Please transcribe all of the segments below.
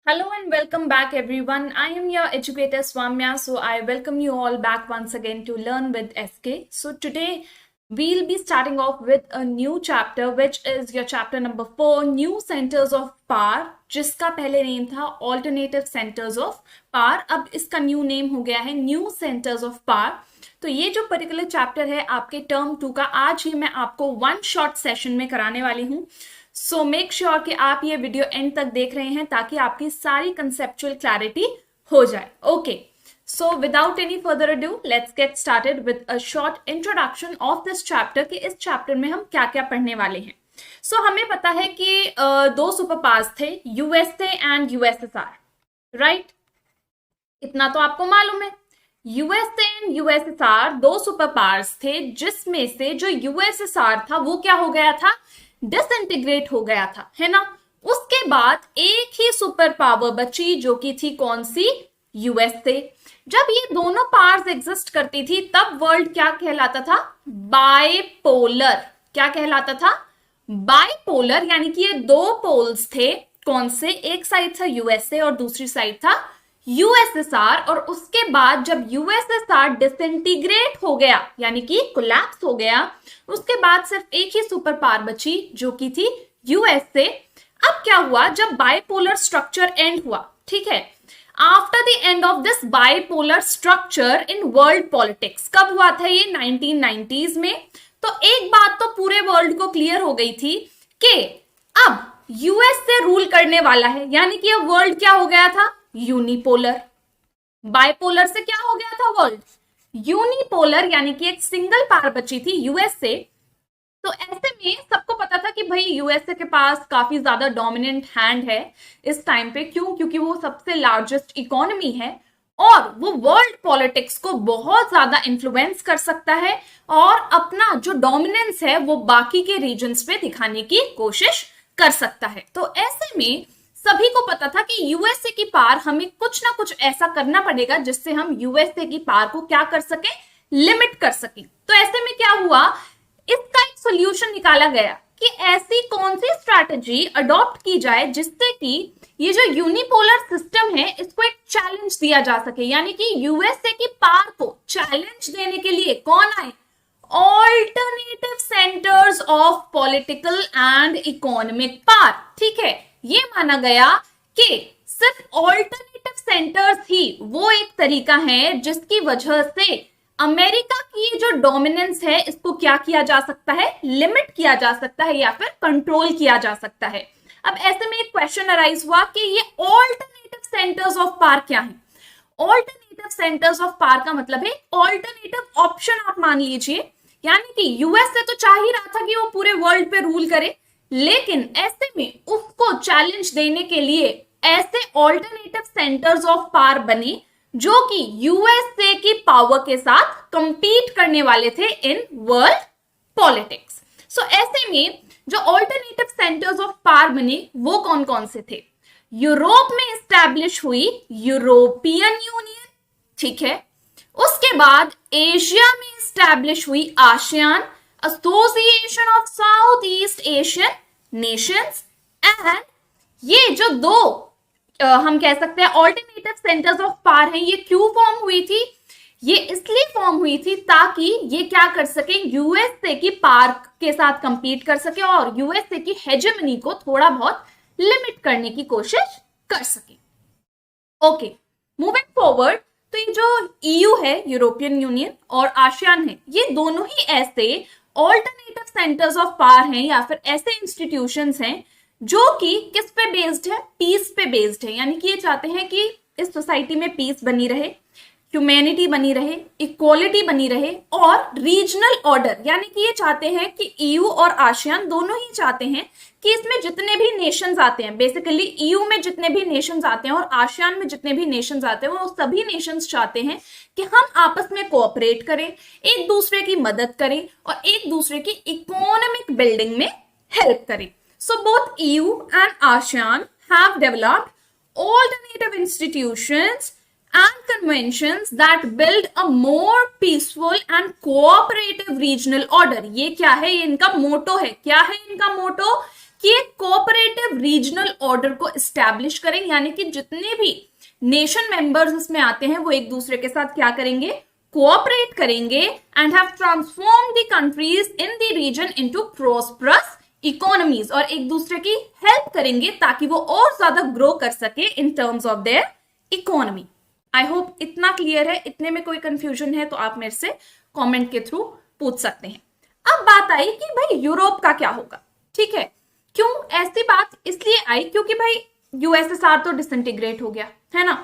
Hello and welcome back, everyone. I am your educator Swamya. So, I welcome you all back once again to Learn with SK. So, today we'll be starting off with a new chapter, which is your chapter number 4, New Centers of Power, जिसका पहले name था Alternative Centers of Power. अब इसका new name हो गया है New Centers of Power. तो ये जो पर्टिकुलर चैप्टर है आपके टर्म 2 का, आज ही मैं आपको वन शॉट सेशन में कराने वाली हूँ. सो मेक श्योर कि आप ये वीडियो एंड तक देख रहे हैं ताकि आपकी सारी कंसेप्चुअल क्लैरिटी हो जाए. Okay, so without any further adieu let's get started with a short introduction of this chapter कि इस चैप्टर में हम क्या क्या पढ़ने वाले हैं. सो हमें पता है कि दो सुपर पावर्स थे, यूएसए एंड यूएसएसआर, राइट? इतना तो आपको मालूम है. यूएसए एंड यूएसएसआर दो सुपर पावर्स थे, जिसमें से जो यूएसएसआर था वो क्या हो गया था, डिसइंटीग्रेट हो गया था, है ना. उसके बाद एक ही सुपर पावर बची, जो कि थी कौन सी, यूएसए. जब ये दोनों पावर्स एग्जिस्ट करती थी तब वर्ल्ड क्या कहलाता था, बाइपोलर. क्या कहलाता था, बाइपोलर. यानी कि ये दो पोल्स थे, कौन से, एक साइड था यूएसए और दूसरी साइड था यूएसएसआर. और उसके बाद जब यूएसएसआर डिसइंटीग्रेट हो गया, यानी कि कोलैप्स हो गया, उसके बाद सिर्फ एक ही सुपर पावर बची, जो कि थी यूएसए. अब क्या हुआ, जब बाइपोलर स्ट्रक्चर एंड हुआ, ठीक है, after the end of this bipolar structure in world politics, कब हुआ था ये, 1990s में. तो एक बात तो पूरे वर्ल्ड को क्लियर हो गई थी कि अब यूएस से रूल करने वाला है, यानी कि अब वर्ल्ड क्या हो गया था, यूनिपोलर. बाइपोलर से क्या हो गया था वर्ल्ड, यूनिपोलर. यानी कि एक सिंगल पावर बची थी यूएसए. तो ऐसे में सबको पता था कि भाई यूएसए के पास काफी ज्यादा डोमिनेंट हैंड है इस टाइम पे. क्यों, क्योंकि वो सबसे लार्जेस्ट इकोनॉमी है और वो वर्ल्ड पॉलिटिक्स को बहुत ज्यादा इन्फ्लुएंस कर सकता है और अपना जो डोमिनेंस है वो बाकी के रीजन्स पे दिखाने की कोशिश कर सकता है. तो ऐसे में सभी को पता था कि यूएसए की पावर हमें कुछ ना कुछ ऐसा करना पड़ेगा जिससे हम यूएसए की पावर को क्या कर सके, लिमिट कर सके. तो ऐसे में क्या हुआ, इसका एक सॉल्यूशन निकाला गया कि ऐसी कौन सी स्ट्रैटेजी अडॉप्ट की जाए जिससे कि ये जो यूनिपोलर सिस्टम है इसको एक चैलेंज दिया जा सके. यानी कि यूएसए की पावर को चैलेंज देने के लिए कौन आए, alternative centres of political and economic power. ठीक है, ये माना गया कि सिर्फ ऑल्टरनेटिव सेंटर्स ही वो एक तरीका है जिसकी वजह से अमेरिका की जो डोमिनेंस है इसको क्या किया जा सकता है, लिमिट किया जा सकता है या फिर कंट्रोल किया जा सकता है. अब ऐसे में एक क्वेश्चन अराइज हुआ कि ये ऑल्टरनेटिव सेंटर्स ऑफ पावर क्या है. ऑल्टरनेटिव सेंटर्स ऑफ पावर का मतलब है ऑल्टरनेटिव ऑप्शन, आप मान लीजिए. यानी कि यूएसए तो चाह ही रहा था कि वो पूरे वर्ल्ड पे रूल करे, लेकिन ऐसे में उसको चैलेंज देने के लिए ऐसे ऑल्टरनेटिव सेंटर्स ऑफ पावर बने जो कि यूएसए की पावर के साथ कंपीट करने वाले थे इन वर्ल्ड पॉलिटिक्स. सो ऐसे में जो ऑल्टरनेटिव सेंटर्स ऑफ पावर बने वो कौन कौन से थे, यूरोप में एस्टैब्लिश हुई यूरोपियन यूनियन, ठीक है. उसके बाद एशिया में एस्टैब्लिश हुई ASEAN, association of south east Asian Nations. And ये जो दो हम कह सकते हैं ऑल्टरनेटिव सेंटर्स ऑफ पावर हैं, ये क्यों फॉर्म हुई थी, ये इसलिए फॉर्म हुई थी ताकि ये क्या कर सके, यूएसए की पावर के साथ कंपीट कर सके और यूएसए की हेजेमनी को थोड़ा बहुत लिमिट करने की कोशिश कर सके. ओके, मूविंग फॉरवर्ड, तो ये जो ईयू है, यूरोपियन यूनियन, और आसियान है, ये दोनों ही ऐसे ऑल्टरनेटिव सेंटर्स ऑफ पावर हैं या फिर ऐसे इंस्टीट्यूशंस हैं जो कि किस पे बेस्ड है, पीस पे बेस्ड है. यानी कि ये चाहते हैं कि इस सोसाइटी में पीस बनी रहे, ह्यूमैनिटी बनी रहे, इक्वालिटी बनी रहे और रीजनल ऑर्डर. यानी कि ये चाहते हैं कि ईयू और आसियान दोनों ही चाहते हैं कि इसमें जितने भी नेशंस आते हैं, बेसिकली ईयू में जितने भी नेशंस आते हैं और आसियान में जितने भी नेशंस आते हैं, वो सभी नेशंस चाहते हैं कि हम आपस में कोऑपरेट करें, एक दूसरे की मदद करें और एक दूसरे की इकोनॉमिक बिल्डिंग में हेल्प करें. So both EU and ASEAN have developed alternative institutions and conventions that build a more peaceful and cooperative regional order. ये क्या है, ये इनका मोटो है. क्या है इनका मोटो, कि एक कोऑपरेटिव रीजनल ऑर्डर को एस्टैब्लिश करें, यानी कि जितने भी नेशन मेंबर्स इसमें आते हैं वो एक दूसरे के साथ क्या करेंगे, कोऑपरेट करेंगे and have transform the countries in the region into prosperous economies, और एक दूसरे की हेल्प करेंगे ताकि वो और ज्यादा ग्रो कर सके इन terms of their economy. I hope इतना क्लियर है। इतने में कोई कंफ्यूजन है तो आप मेरे से कमेंट के थ्रू पूछ सकते हैं। अब बात आई कि भाई यूरोप का क्या होगा, ठीक है। क्यों ऐसी बात इसलिए आई क्योंकि भाई यूएसएसआर तो डिसइंटीग्रेट हो गया है ना।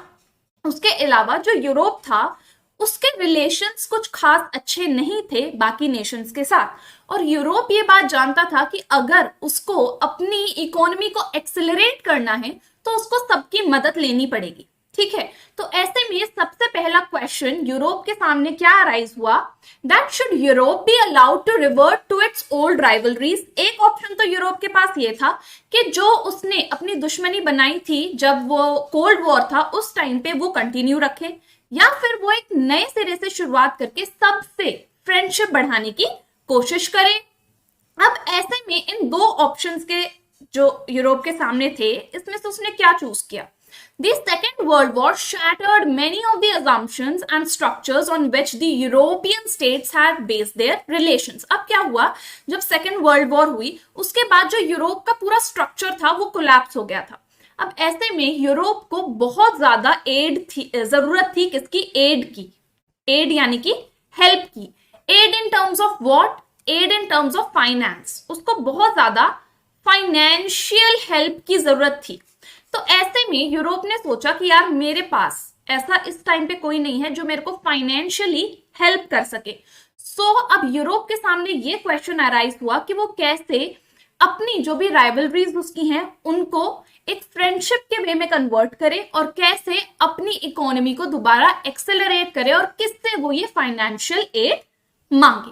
उसके अलावा जो यूरोप था उसके रिलेशंस कुछ खास अच्छे नहीं थे बाकी नेशंस के साथ, और यूरोप ये बात जानता था कि अगर उसको अपनी इकोनॉमी को एक्सेलरेट करना है तो उसको सबकी मदद लेनी पड़ेगी, ठीक है। तो ऐसे में सबसे पहला क्वेश्चन यूरोप के सामने क्या अराइज हुआ, that should Europe be allowed to revert to its old rivalries. एक ऑप्शन तो यूरोप के पास ये था कि जो उसने अपनी दुश्मनी बनाई थी जब वो कोल्ड वॉर था उस टाइम पे वो कंटिन्यू रखे, या फिर वो एक नए सिरे से शुरुआत करके सबसे फ्रेंडशिप बढ़ाने की कोशिश करे। अब ऐसे में इन दो ऑप्शंस के जो यूरोप के सामने थे इसमें से उसने क्या चूज किया। The Second World War shattered many of the assumptions and structures on which the European states had based their relations. अब क्या हुआ, जब सेकेंड वर्ल्ड वॉर हुई उसके बाद जो यूरोप का पूरा स्ट्रक्चर था वो कोलैप्स हो गया था। अब ऐसे में यूरोप को बहुत ज्यादा एड थी, जरूरत थी किसकी, एड की। एड यानी कि हेल्प की। Aid in terms of what, aid in terms of finance. उसको बहुत ज्यादा फाइनेंशियल हेल्प की जरूरत थी। तो ऐसे में यूरोप ने सोचा कि यार मेरे पास ऐसा इस टाइम पे कोई नहीं है जो मेरे को फाइनेंशियली हेल्प कर सके। सो अब यूरोप के सामने ये क्वेश्चन अराइज हुआ कि वो कैसे अपनी जो भी राइवलरीज उसकी हैं उनको एक फ्रेंडशिप के वे में कन्वर्ट करे और कैसे अपनी इकोनॉमी को दोबारा एक्सेलरेट करे और किससे वो ये फाइनेंशियल एड मांगे।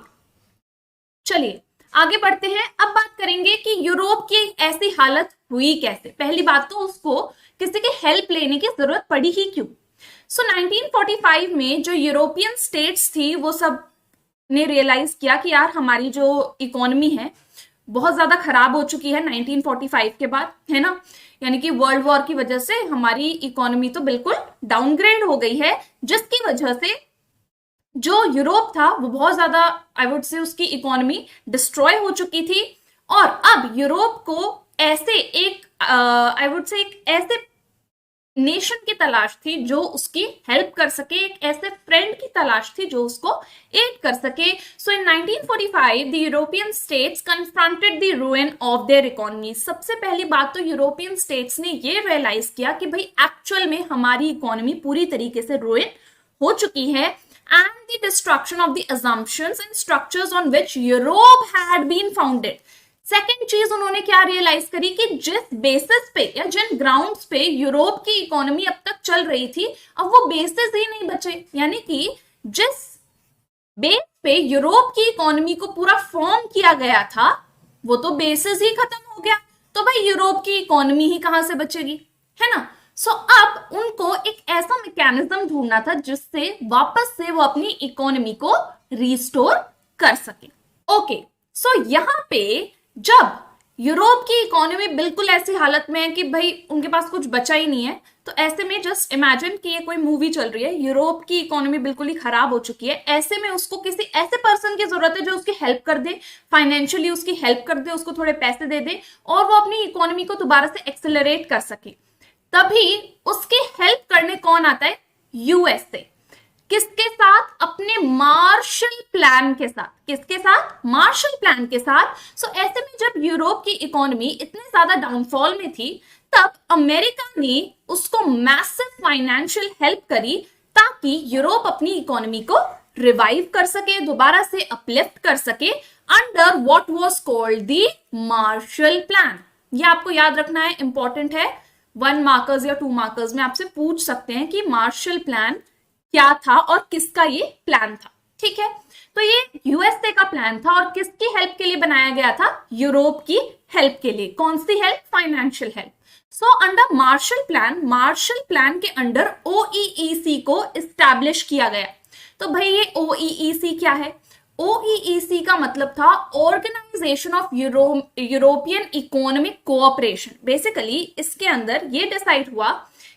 चलिए आगे बढ़ते हैं। अब बात करेंगे कि यूरोप की ऐसी हालत हुई कैसे। पहली बात तो उसको किसी की हेल्प लेने की जरूरत पड़ी ही क्यों। सो 1945 में जो यूरोपियन स्टेट्स थी वो सब ने रियलाइज किया कि यार हमारी जो इकोनॉमी है बहुत ज्यादा खराब हो चुकी है 1945 के बाद, है ना। यानी कि वर्ल्ड वॉर की वजह से हमारी इकोनॉमी तो बिल्कुल डाउनग्रेड हो गई है, जिसकी वजह से जो यूरोप था वो बहुत ज्यादा आई वुड से उसकी इकोनॉमी डिस्ट्रॉय हो चुकी थी। और अब यूरोप को ऐसे एक आई वुड से एक ऐसे नेशन की तलाश थी जो उसकी हेल्प कर सके, एक ऐसे फ्रेंड की तलाश थी जो उसको एड कर सके। सो इन 1945 the European states confronted the ruin of their economy. सबसे पहली बात तो यूरोपियन स्टेट्स ने ये रियलाइज किया कि भाई एक्चुअल में हमारी इकोनॉमी पूरी तरीके से रूइन हो चुकी है, and the destruction of the assumptions and structures on which Europe had been founded. Second चीज उन्होंने क्या रियलाइज करी कि जिस बेसिस पे या जिन ग्राउंड्स पे यूरोप की इकोनॉमी अब तक चल रही थी अब वो बेसिस ही नहीं बचे। यानी कि जिस बेस पे यूरोप की इकोनॉमी को पूरा फॉर्म किया गया था वो तो बेसिस ही खत्म हो गया, तो भाई यूरोप की इकोनॉमी ही कहां से बचेगी, है ना। सो अब उनको एक ऐसा मैकेनिज्म ढूंढना था जिससे वापस से वो अपनी इकोनॉमी को रिस्टोर कर सके। ओके, सो यहाँ पे जब यूरोप की इकोनॉमी बिल्कुल ऐसी हालत में है कि भाई उनके पास कुछ बचा ही नहीं है, तो ऐसे में जस्ट इमेजिन कि ये कोई मूवी चल रही है, यूरोप की इकोनॉमी बिल्कुल ही खराब हो चुकी है। ऐसे में उसको किसी ऐसे पर्सन की जरूरत है जो उसकी हेल्प कर दे, फाइनेंशियली उसकी हेल्प कर दे, उसको थोड़े पैसे दे दे और वो अपनी इकोनॉमी को दोबारा से एक्सेलरेट कर सके। तभी उसकी हेल्प करने कौन आता है, यूएसए। किसके साथ, अपने मार्शल प्लान के साथ। किसके साथ, मार्शल प्लान के साथ। सो ऐसे में जब यूरोप की इकोनॉमी इतने ज्यादा डाउनफॉल में थी तब अमेरिका ने उसको मैसिव फाइनेंशियल हेल्प करी ताकि यूरोप अपनी इकोनॉमी को रिवाइव कर सके, दोबारा से अपलिफ्ट कर सके under what was called the Marshall plan. ये आपको याद रखना है, इंपॉर्टेंट है। 1 मार्कर्स या 2 मार्कर्स में आपसे पूछ सकते हैं कि मार्शल प्लान क्या था और किसका ये प्लान था, ठीक है। तो ये यूएसए का प्लान था और किसकी हेल्प के लिए बनाया गया था, यूरोप की हेल्प के लिए। कौन सी help, financial help. So under Marshall plan के अंडर ओईईसी को एस्टैब्लिश किया गया। तो भाई ये ओईईसी क्या है, ओईईसी का मतलब था Organisation of European Economic Cooperation. Basically इसके अंदर ये डिसाइड हुआ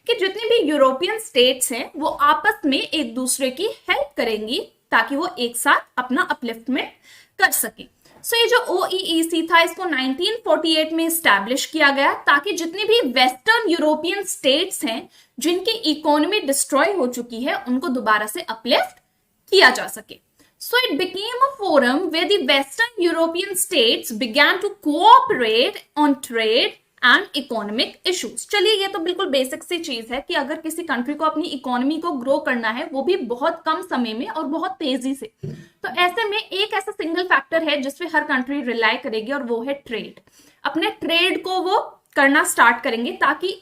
कि जितने भी यूरोपियन स्टेट्स हैं वो आपस में एक दूसरे की हेल्प करेंगी ताकि वो एक साथ अपना अपलिफ्टमेंट कर सके। सो ये जो ओईईसी था इसको 1948 में स्टैब्लिश किया गया ताकि जितनी भी वेस्टर्न यूरोपियन स्टेट्स हैं जिनकी इकोनॉमी डिस्ट्रॉय हो चुकी है उनको दोबारा से अपलिफ्ट किया जा सके। So it became a forum where the Western European states began to cooperate on trade and economic issues। चलिए ये तो बिल्कुल बेसिक सी चीज है कि अगर किसी कंट्री को अपनी इकोनॉमी को ग्रो करना है वो भी बहुत कम समय में और बहुत तेजी से, तो ऐसे में एक ऐसा सिंगल फैक्टर है जिसपे हर कंट्री रिलाई करेगी और वो है ट्रेड। अपने ट्रेड को वो करना स्टार्ट करेंगे ताकि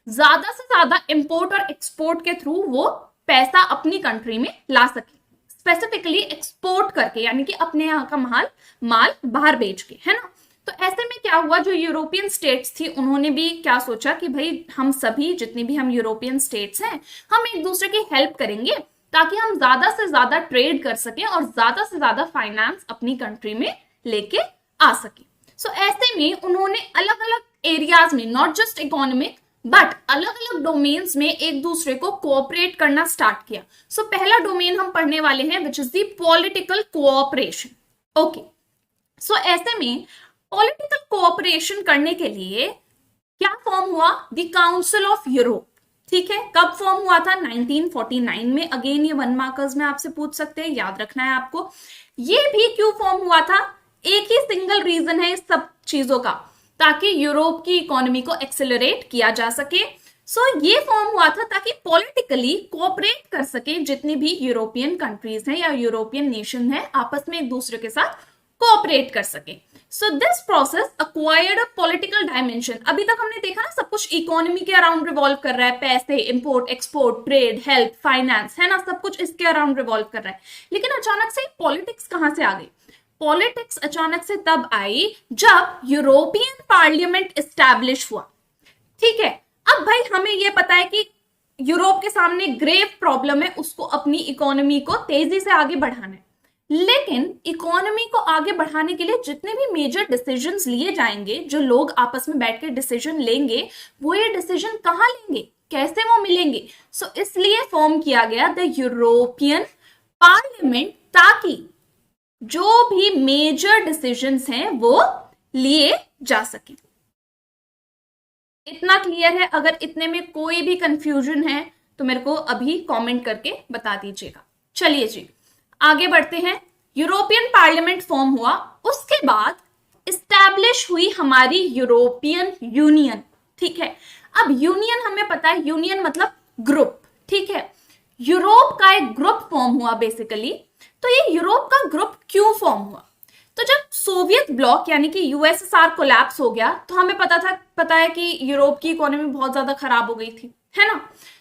ज्यादा से ज्यादा इंपोर्ट और एक्सपोर्ट के थ्रू वो पैसा अपनी कंट्री में ला सके, स्पेसिफिकली एक्सपोर्ट करके, यानी कि अपने यहाँ का माल बाहर बेच के, है ना। तो ऐसे में क्या हुआ, जो यूरोपियन स्टेट्स थी उन्होंने भी क्या सोचा कि भाई हम सभी जितनी भी हम यूरोपियन स्टेट्स हैं हम एक दूसरे की हेल्प करेंगे ताकि हम ज्यादा से ज्यादा ट्रेड कर सकें और ज्यादा से ज्यादा फाइनेंस अपनी कंट्री में लेके आ सके। सो ऐसे में उन्होंने अलग अलग एरियाज में, नॉट जस्ट इकोनॉमिक बट अलग अलग डोमेन्स में एक दूसरे को कोऑपरेट करना स्टार्ट किया। सो पहला डोमेन हम पढ़ने वाले हैं which is the political cooperation. Okay, so ऐसे में पॉलिटिकल कोऑपरेशन करने के लिए क्या फॉर्म हुआ, द काउंसिल ऑफ यूरोप। ठीक है, कब फॉर्म हुआ था, 1949 में। अगेन ये 1 मार्कर्स में आपसे पूछ सकते हैं, याद रखना है आपको। ये भी क्यों फॉर्म हुआ था, एक ही सिंगल रीजन है इस सब चीजों का, ताकि यूरोप की इकोनॉमी को एक्सेलरेट किया जा सके। सो ये फॉर्म हुआ था ताकि पॉलिटिकली कोऑपरेट कर सके जितनी भी यूरोपियन कंट्रीज हैं या यूरोपियन नेशन है, आपस में एक दूसरे के साथ कोऑपरेट कर सके। So this process acquired a political dimension. अभी तक हमने देखा ना सब कुछ इकोनॉमी के अराउंड रिवॉल्व कर रहा है, पैसे, import, export, trade, health, finance, है ना, सब कुछ इसके अराउंड रिवॉल्व कर रहा है। लेकिन अचानक से पॉलिटिक्स कहां से आ गई, पॉलिटिक्स अचानक से तब आई जब यूरोपियन पार्लियामेंट एस्टैब्लिश हुआ। ठीक है, अब भाई हमें यह पता है कि यूरोप के सामने ग्रेव प्रॉब्लम है, उसको अपनी इकोनॉमी को तेजी से आगे बढ़ाना है। लेकिन इकोनॉमी को आगे बढ़ाने के लिए जितने भी मेजर डिसीजंस लिए जाएंगे, जो लोग आपस में बैठ के डिसीजन लेंगे, वो ये डिसीजन कहाँ लेंगे, कैसे वो मिलेंगे। सो इसलिए फॉर्म किया गया द यूरोपियन पार्लियामेंट, ताकि जो भी मेजर डिसीजंस हैं वो लिए जा सके। इतना क्लियर है? अगर इतने में कोई भी कंफ्यूजन है तो मेरे को अभी कमेंट करके बता दीजिएगा। चलिए जी आगे बढ़ते हैं। यूरोपियन पार्लियामेंट फॉर्म हुआ, उसके बाद इस्टेब्लिश हुई हमारी यूरोपियन यूनियन। ठीक है, अब यूनियन हमें पता है, यूनियन मतलब ग्रुप। ठीक है, यूरोप का एक ग्रुप फॉर्म हुआ बेसिकली। तो ये यूरोप का ग्रुप क्यों फॉर्म हुआ, तो जब सोवियत ब्लॉक यानी कि यूएसएसआर कोलैप्स हो गया तो हमें पता है कि यूरोप की इकोनॉमी बहुत ज्यादा खराब हो गई थी, है ना।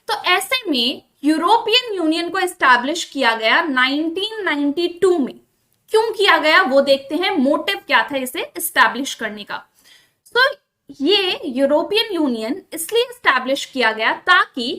तो ऐसे में यूरोपियन यूनियन को एस्टैब्लिश किया गया 1992 में। क्यों किया गया वो देखते हैं, मोटिव क्या था इसे एस्टैब्लिश करने का। तो ये यूरोपियन यूनियन इसलिए एस्टैब्लिश किया गया ताकि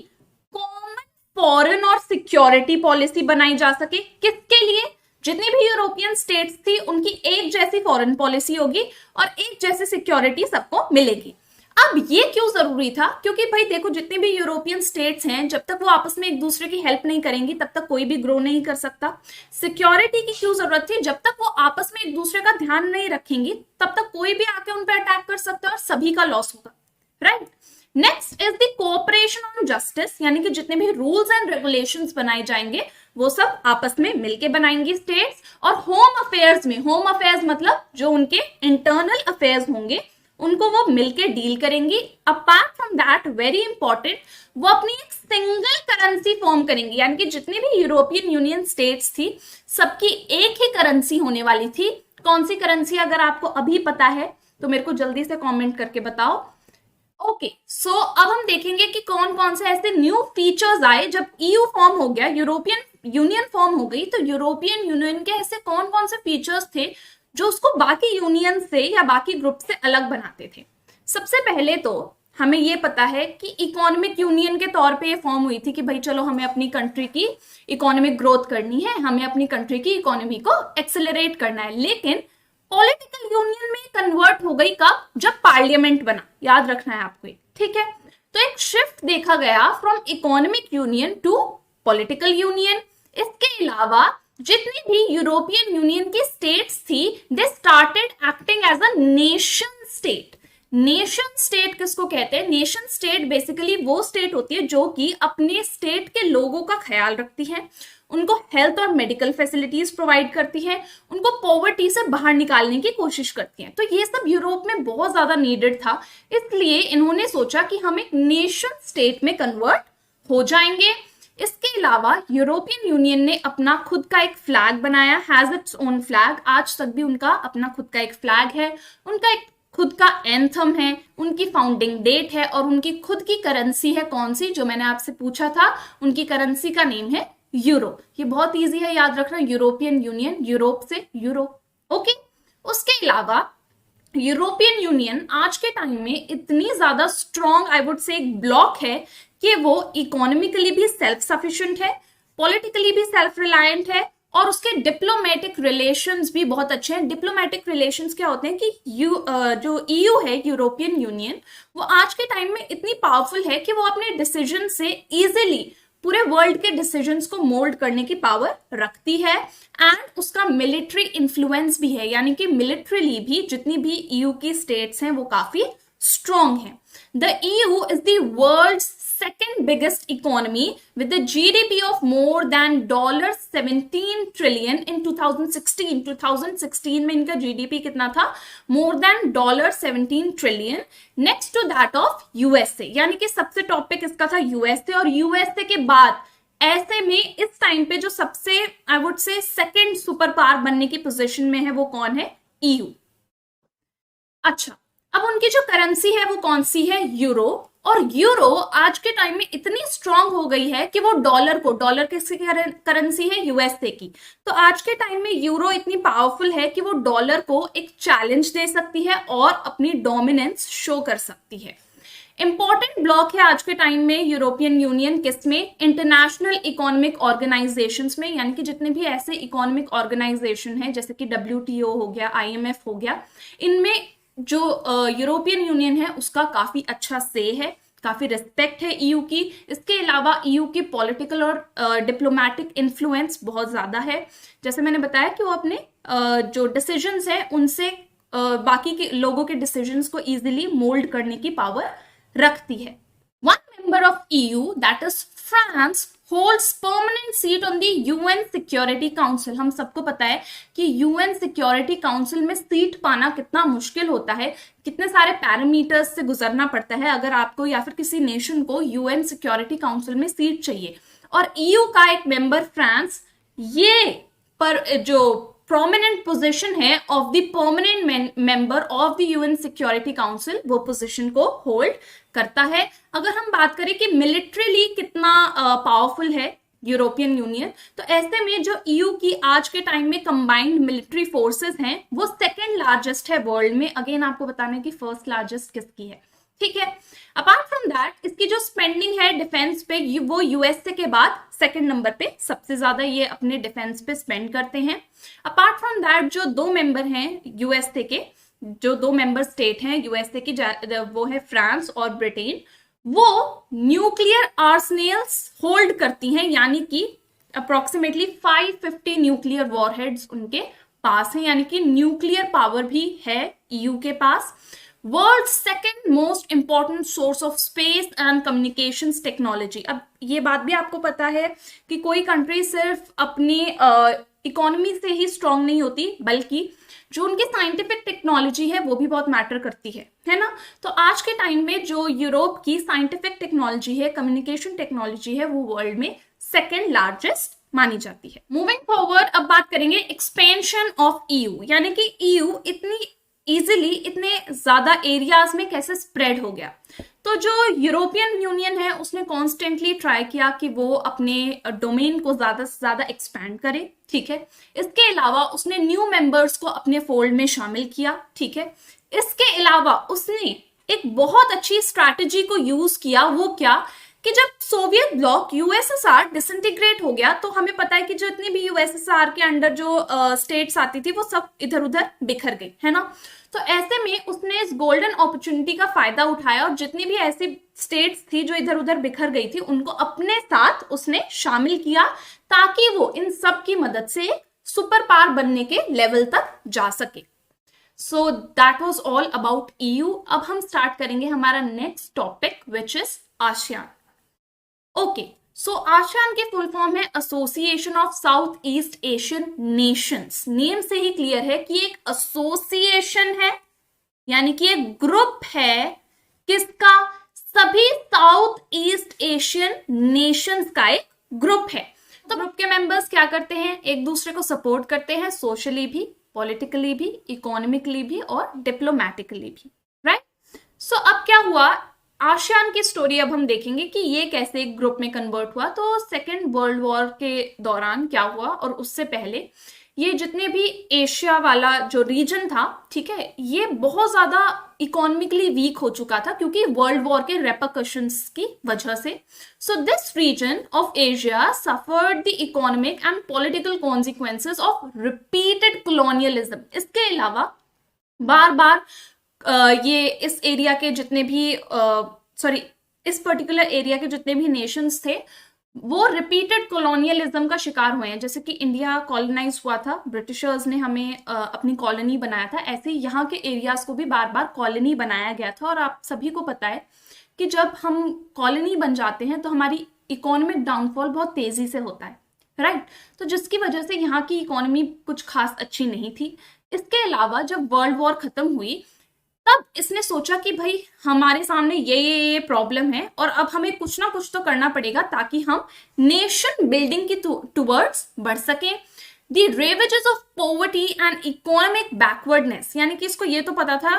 कॉमन फॉरेन और सिक्योरिटी पॉलिसी बनाई जा सके। किसके लिए, जितनी भी यूरोपियन स्टेट्स थी उनकी एक जैसी फॉरेन पॉलिसी होगी और एक जैसी सिक्योरिटी सबको मिलेगी। अब ये क्यों जरूरी था, क्योंकि भाई देखो जितने भी यूरोपियन स्टेट्स हैं जब तक वो आपस में एक दूसरे की हेल्प नहीं करेंगी तब तक कोई भी ग्रो नहीं कर सकता। सिक्योरिटी की क्यों जरूरत थी, जब तक वो आपस में एक दूसरे का ध्यान नहीं रखेंगी तब तक कोई भी आके उन पर अटैक कर सकता है और सभी का लॉस होगा, right. Next is the cooperation on justice, यानी कि जितने भी रूल्स एंड रेगुलेशंस बनाए जाएंगे वो सब आपस में मिलके बनाएंगी स्टेट्स। और होम अफेयर्स में, होम अफेयर्स मतलब जो उनके इंटरनल अफेयर्स होंगे उनको वो मिलके डील करेंगी। Apart from that very important, वो अपनी एक सिंगल करेंसी फॉर्म करेंगी, यानी कि जितनी भी यूरोपियन यूनियन स्टेट्स थी सबकी एक ही करेंसी होने वाली थी। कौन सी करेंसी, अगर आपको अभी पता है तो मेरे को जल्दी से कमेंट करके बताओ। ओके, सो अब हम देखेंगे कि कौन कौन से ऐसे न्यू फीचर्स आए जब ईयू फॉर्म हो गया, यूरोपियन यूनियन फॉर्म हो गई। तो यूरोपियन यूनियन के ऐसे कौन कौन से फीचर्स थे जो उसको बाकी यूनियन से या बाकी ग्रुप से अलग बनाते थे। सबसे पहले तो हमें ये पता है कि इकोनॉमिक यूनियन के तौर पे ये फॉर्म हुई थी कि भाई चलो हमें अपनी कंट्री की इकोनॉमिक ग्रोथ करनी है, हमें अपनी कंट्री की इकोनॉमी को एक्सेलरेट करना है। लेकिन पॉलिटिकल यूनियन में कन्वर्ट हो गई कब? जब पार्लियामेंट बना, याद रखना है आपको, ठीक है। तो एक शिफ्ट देखा गया from economic union to political union. इसके अलावा जितनी भी यूरोपियन यूनियन की स्टेट्स थी, they started acting as a nation state. Nation state किसको कहते हैं? नेशन स्टेट बेसिकली वो स्टेट होती है जो कि अपने स्टेट के लोगों का ख्याल रखती है, उनको हेल्थ और मेडिकल फैसिलिटीज प्रोवाइड करती है, उनको पॉवर्टी से बाहर निकालने की कोशिश करती है। तो ये सब यूरोप में बहुत ज्यादा नीडेड था, इसलिए इन्होंने सोचा कि हम एक नेशन स्टेट में कन्वर्ट हो जाएंगे। इसके अलावा यूरोपियन यूनियन ने अपना खुद का एक फ्लैग बनाया, हैज इट्स ओन फ्लैग। आज तक भी उनका अपना खुद का एक फ्लैग है, उनका एक खुद का एंथम है, उनकी फाउंडिंग डेट है और उनकी खुद की करेंसी है। कौन सी? जो मैंने आपसे पूछा था, उनकी करेंसी का नेम है यूरो। ये बहुत इजी है याद रखना, यूरोपियन यूनियन, यूरोप से यूरो, ओके। उसके अलावा यूरोपियन यूनियन आज के टाइम में इतनी ज्यादा स्ट्रॉन्ग, आई वुड से, एक ब्लॉक है कि वो इकोनॉमिकली भी सेल्फ सफिशिएंट है, पॉलिटिकली भी सेल्फ रिलायंट है और उसके डिप्लोमेटिक रिलेशंस भी बहुत अच्छे हैं। डिप्लोमेटिक रिलेशंस क्या होते हैं कि जो ईयू है, यूरोपियन यूनियन, वो आज के टाइम में इतनी पावरफुल है कि वो अपने डिसीजन से इजीली पूरे वर्ल्ड के डिसीजंस को मोल्ड करने की पावर रखती है। एंड उसका मिलिट्री इन्फ्लुएंस भी है, यानी कि मिलिट्रीली भी जितनी भी ईयू की स्टेट्स हैं वो काफी स्ट्रॉन्ग हैं। The EU is the world's second biggest economy with a GDP of more than $17 trillion in 2016. 2016 में इनका GDP कितना था? More than $17 trillion. Next to that of USA, यानी कि सबसे टॉप पे किसका था? USA। और USA के बाद ऐसे में इस टाइम पे जो सबसे, I would say, second super power बनने की पोजीशन में है वो कौन है? EU। अच्छा, अब उनकी जो करेंसी है वो कौन सी है? यूरो। और यूरो आज के टाइम में इतनी स्ट्रांग हो गई है कि वो डॉलर को, डॉलर किसकी करेंसी है? यूएसए की। तो आज के टाइम में यूरो इतनी पावरफुल है कि वो डॉलर को एक चैलेंज दे सकती है और अपनी डोमिनेंस शो कर सकती है। इंपॉर्टेंट ब्लॉक है आज के टाइम में यूरोपियन यूनियन, किसमें? इंटरनेशनल इकोनॉमिक ऑर्गेनाइजेशंस में, यानी कि जितने भी ऐसे इकोनॉमिक ऑर्गेनाइजेशन हैं जैसे कि WTO हो गया, IMF हो गया, इनमें जो यूरोपियन यूनियन है उसका काफी अच्छा से है, काफी रिस्पेक्ट है ईयू की। इसके अलावा ईयू की पॉलिटिकल और डिप्लोमेटिक इन्फ्लुएंस बहुत ज्यादा है। जैसे मैंने बताया कि वो अपने जो डिसीजंस है उनसे बाकी के लोगों के डिसीजंस को इजीली मोल्ड करने की पावर रखती है। One member of EU, that is France, holds permanent seat on the UN security council. हम सबको पता है कि यूएन सिक्योरिटी काउंसिल में सीट पाना कितना मुश्किल होता है, कितने सारे पैरामीटर्स से गुजरना पड़ता है अगर आपको या फिर किसी नेशन को यूएन सिक्योरिटी काउंसिल में सीट चाहिए। और ईयू का एक मेंबर फ्रांस, ये पर जो प्रोमिनेंट पोजीशन है of the permanent member of the UN security council, वो पोजीशन को होल्ड करता है। अगर हम बात करें कि मिलिट्रीली कितना पावरफुल है यूरोपियन यूनियन, तो ऐसे में जो ईयू की आज के टाइम में कंबाइंड मिलिट्री फोर्सेस हैं वो सेकेंड लार्जेस्ट है वर्ल्ड में। अगेन आपको बताना है कि फर्स्ट लार्जेस्ट किसकी है, ठीक है। अपार्ट फ्रॉम दैट, इसकी जो स्पेंडिंग है डिफेंस पे, वो यूएसए के बाद सेकंड नंबर पे सबसे ज्यादा ये अपने डिफेंस पे स्पेंड करते हैं। अपार्ट फ्रॉम दैट, जो दो मेंबर हैं यूएसए के, जो दो मेंबर स्टेट हैं यूएसए की, वो है फ्रांस और ब्रिटेन, वो न्यूक्लियर आर्सेनल्स होल्ड करती हैं, यानी कि अप्रोक्सीमेटली 550 न्यूक्लियर वॉरहेड्स उनके पास हैं, यानी कि न्यूक्लियर पावर भी है ईयू के पास। World second most important source of space and communications technology. अब ये बात भी आपको पता है कि कोई कंट्री सिर्फ अपनी इकोनॉमी से ही स्ट्रांग नहीं होती, बल्कि जो उनकी साइंटिफिक टेक्नोलॉजी है वो भी बहुत मैटर करती है ना। तो आज के टाइम में जो यूरोप की साइंटिफिक टेक्नोलॉजी है, कम्युनिकेशन टेक्नोलॉजी है, वो वर्ल्ड में सेकेंड लार्जेस्ट मानी जाती है। मूविंग फॉरवर्ड, अब बात करेंगे एक्सपेंशन ऑफ ईयू, यानी कि ईयू इतनी इजीली इतने ज्यादा एरियाज में कैसे स्प्रेड हो गया। तो जो यूरोपियन यूनियन है उसने कॉन्स्टेंटली ट्राई किया कि वो अपने डोमेन को ज्यादा से ज्यादा एक्सपैंड करे, ठीक है। इसके अलावा उसने न्यू मेंबर्स को अपने फोल्ड में शामिल किया, ठीक है। इसके अलावा उसने एक बहुत अच्छी स्ट्रैटेजी को यूज किया। वो क्या कि जब सोवियत ब्लॉक यूएसएसआर डिसइंटीग्रेट हो गया तो हमें पता है कि जितनी भी यूएसएसआर के अंडर जो स्टेट्स आती थी वो सब इधर उधर बिखर गई, है ना। तो ऐसे में उसने इस गोल्डन अपॉर्चुनिटी का फायदा उठाया और जितनी भी ऐसी स्टेट्स थी जो इधर उधर बिखर गई थी उनको अपने साथ उसने शामिल किया ताकि वो इन सब की मदद से सुपर पावर बनने के लेवल तक जा सके। So that was all about EU. अब हम स्टार्ट करेंगे हमारा next topic which is ASEAN. Okay, so ASEAN के फुल फॉर्म है association of south east Asian Nations. Name से ही क्लियर है कि एक एसोसिएशन है, यानी कि एक ग्रुप है किसका, सभी साउथ ईस्ट एशियन नेशंस का एक ग्रुप है। तो ग्रुप के मेंबर्स क्या करते हैं, एक दूसरे को सपोर्ट करते हैं, सोशली भी, पॉलिटिकली भी, इकोनॉमिकली भी और डिप्लोमेटिकली भी, राइट। सो अब क्या हुआ, आसियान की स्टोरी अब हम देखेंगे कि ये कैसे एक ग्रुप में कन्वर्ट हुआ। तो सेकेंड वर्ल्ड वॉर के दौरान क्या हुआ और उससे पहले ये जितने भी एशिया वाला जो रीजन था, ठीक है, ये बहुत ज्यादा इकोनॉमिकली वीक हो चुका था क्योंकि वर्ल्ड वॉर के रेपरकशंस की वजह से। So this region of Asia suffered the economic and political consequences of repeated colonialism. इसके अलावा बार बार ये इस एरिया के जितने भी इस पर्टिकुलर एरिया के जितने भी नेशंस थे वो रिपीटेड कॉलोनियलिज्म का शिकार हुए हैं। जैसे कि इंडिया कॉलोनाइज हुआ था, ब्रिटिशर्स ने हमें अपनी कॉलोनी बनाया था, ऐसे ही यहाँ के एरियाज को भी बार बार कॉलोनी बनाया गया था। और आप सभी को पता है कि जब हम कॉलोनी बन जाते हैं तो हमारी इकोनॉमिक डाउनफॉल बहुत तेजी से होता है, राइट। तो जिसकी वजह से यहाँ की इकोनॉमी कुछ खास अच्छी नहीं थी। इसके अलावा जब वर्ल्ड वॉर खत्म हुई तब इसने सोचा कि भाई हमारे सामने ये प्रॉब्लम है और अब हमें कुछ ना कुछ तो करना पड़ेगा ताकि हम नेशन बिल्डिंग की टुवर्ड्स बढ़ सकें। The ravages of poverty and economic backwardness, यानी कि इसको ये तो पता था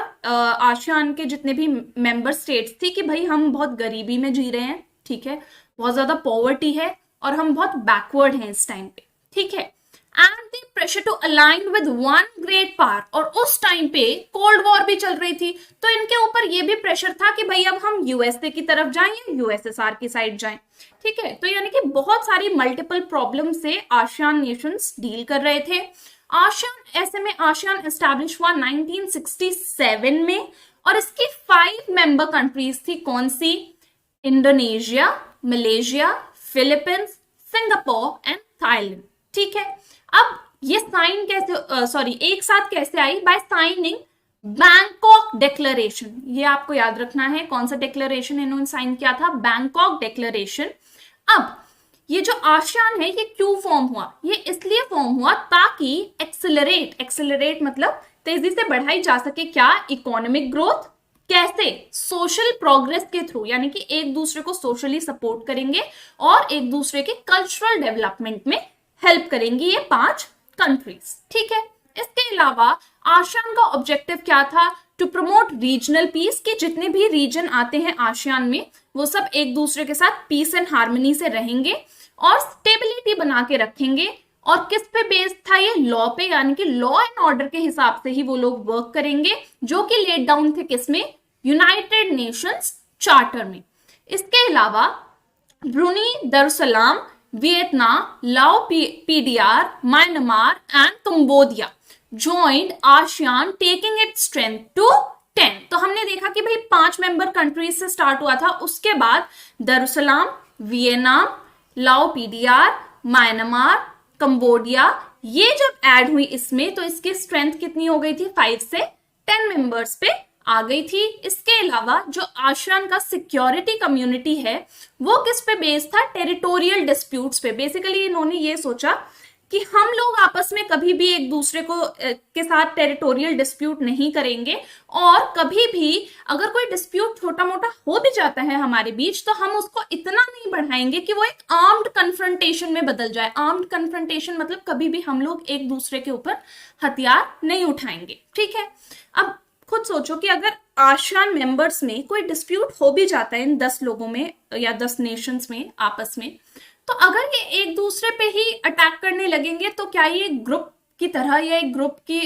आसियान के जितने भी मेंबर स्टेट्स थी कि भाई हम बहुत गरीबी में जी रहे हैं, ठीक है, बहुत ज्यादा पॉवर्टी है और हम बहुत बैकवर्ड हैं इस टाइम पे, ठीक है। And the pressure to align with one great power, और उस टाइम पे कोल्ड वॉर भी चल रही थी तो इनके ऊपर ये भी प्रेशर था कि भाई अब हम यूएसए की तरफ जाएं या यूएसएसआर की साइड जाएं, ठीक है। तो यानी कि बहुत सारी मल्टीपल प्रॉब्लम से आसियान नेशंस डील कर रहे थे। आसियान ऐसे में आसियान एस्टैब्लिश हुआ 1967 में और इसकी 5 मेंबर कंट्रीज थी। कौन सी, Indonesia, Malaysia, Philippines, Singapore and Thailand, ठीक है। अब ये साइन कैसे एक साथ कैसे आई, बाय साइनिंग बैंकॉक डिक्लेरेशन। ये आपको याद रखना है कौन सा डिक्लेरेशन इन्होंने साइन किया था, बैंकॉक डिक्लेरेशन। अब ये जो आसियान है ये क्यों फॉर्म हुआ, ये इसलिए फॉर्म हुआ ताकि एक्सेलरेट मतलब तेजी से बढ़ाई जा सके क्या, इकोनॉमिक ग्रोथ। कैसे, सोशल प्रोग्रेस के थ्रू, यानी कि एक दूसरे को सोशली सपोर्ट करेंगे और एक दूसरे के कल्चरल डेवलपमेंट में हेल्प करेंगी ये 5 कंट्रीज, ठीक है। इसके अलावा आसियान का ऑब्जेक्टिव क्या था, टू प्रमोट रीजनल पीस, कि जितने भी रीजन आते हैं आसियान में वो सब एक दूसरे के साथ पीस एंड हार्मनी से रहेंगे और स्टेबिलिटी बना के रखेंगे। और किस पे बेस्ड था ये, लॉ पे, यानी कि लॉ एंड ऑर्डर के हिसाब से ही वो लोग वर्क करेंगे जो कि लेट डाउन थे किसमें, यूनाइटेड नेशंस चार्टर में। इसके अलावा ब्रूनी दरुसलाम, वियतनाम, लाओ PDR, Myanmar and Cambodia joined ASEAN taking its strength to 10। तो हमने देखा कि भाई 5 मेंबर कंट्रीज से स्टार्ट हुआ था, उसके बाद दरुसलाम, वियतनाम, लाओ पीडीआर, म्यांमार, कंबोडिया, ये जब ऐड हुई इसमें तो इसकी स्ट्रेंथ कितनी हो गई थी, 5 से 10 मेंबर्स पे आ गई थी। इसके अलावा जो आसियान का सिक्योरिटी कम्युनिटी है वो किस पे बेस्ड था, टेरिटोरियल डिस्प्यूट्स पे। बेसिकली इन्होंने ये सोचा कि हम लोग आपस में कभी भी एक दूसरे को के साथ टेरिटोरियल डिस्प्यूट नहीं करेंगे और कभी भी अगर कोई डिस्प्यूट छोटा मोटा हो भी जाता है हमारे बीच तो हम उसको इतना नहीं बढ़ाएंगे कि वो एक आर्म्ड कन्फ्रंटेशन में बदल जाए। आर्म्ड कन्फ्रंटेशन मतलब कभी भी हम लोग एक दूसरे के ऊपर हथियार नहीं उठाएंगे, ठीक है। अब खुद सोचो कि अगर आसियान मेंबर्स में कोई डिस्प्यूट हो भी जाता है इन 10 लोगों में या 10 नेशंस में आपस में, तो अगर ये एक दूसरे पे ही अटैक करने लगेंगे तो क्या ये ग्रुप की तरह या एक ग्रुप की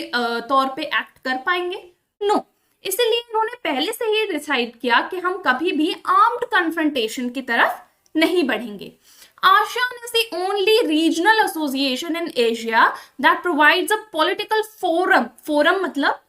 तौर पे एक्ट कर पाएंगे? नो। इसीलिए इन्होंने पहले से ही डिसाइड किया कि हम कभी भी आर्म्ड कन्फ्रंटेशन की तरफ नहीं बढ़ेंगे. ASEAN is the only regional association in Asia that provides a political forum. Forum मतलब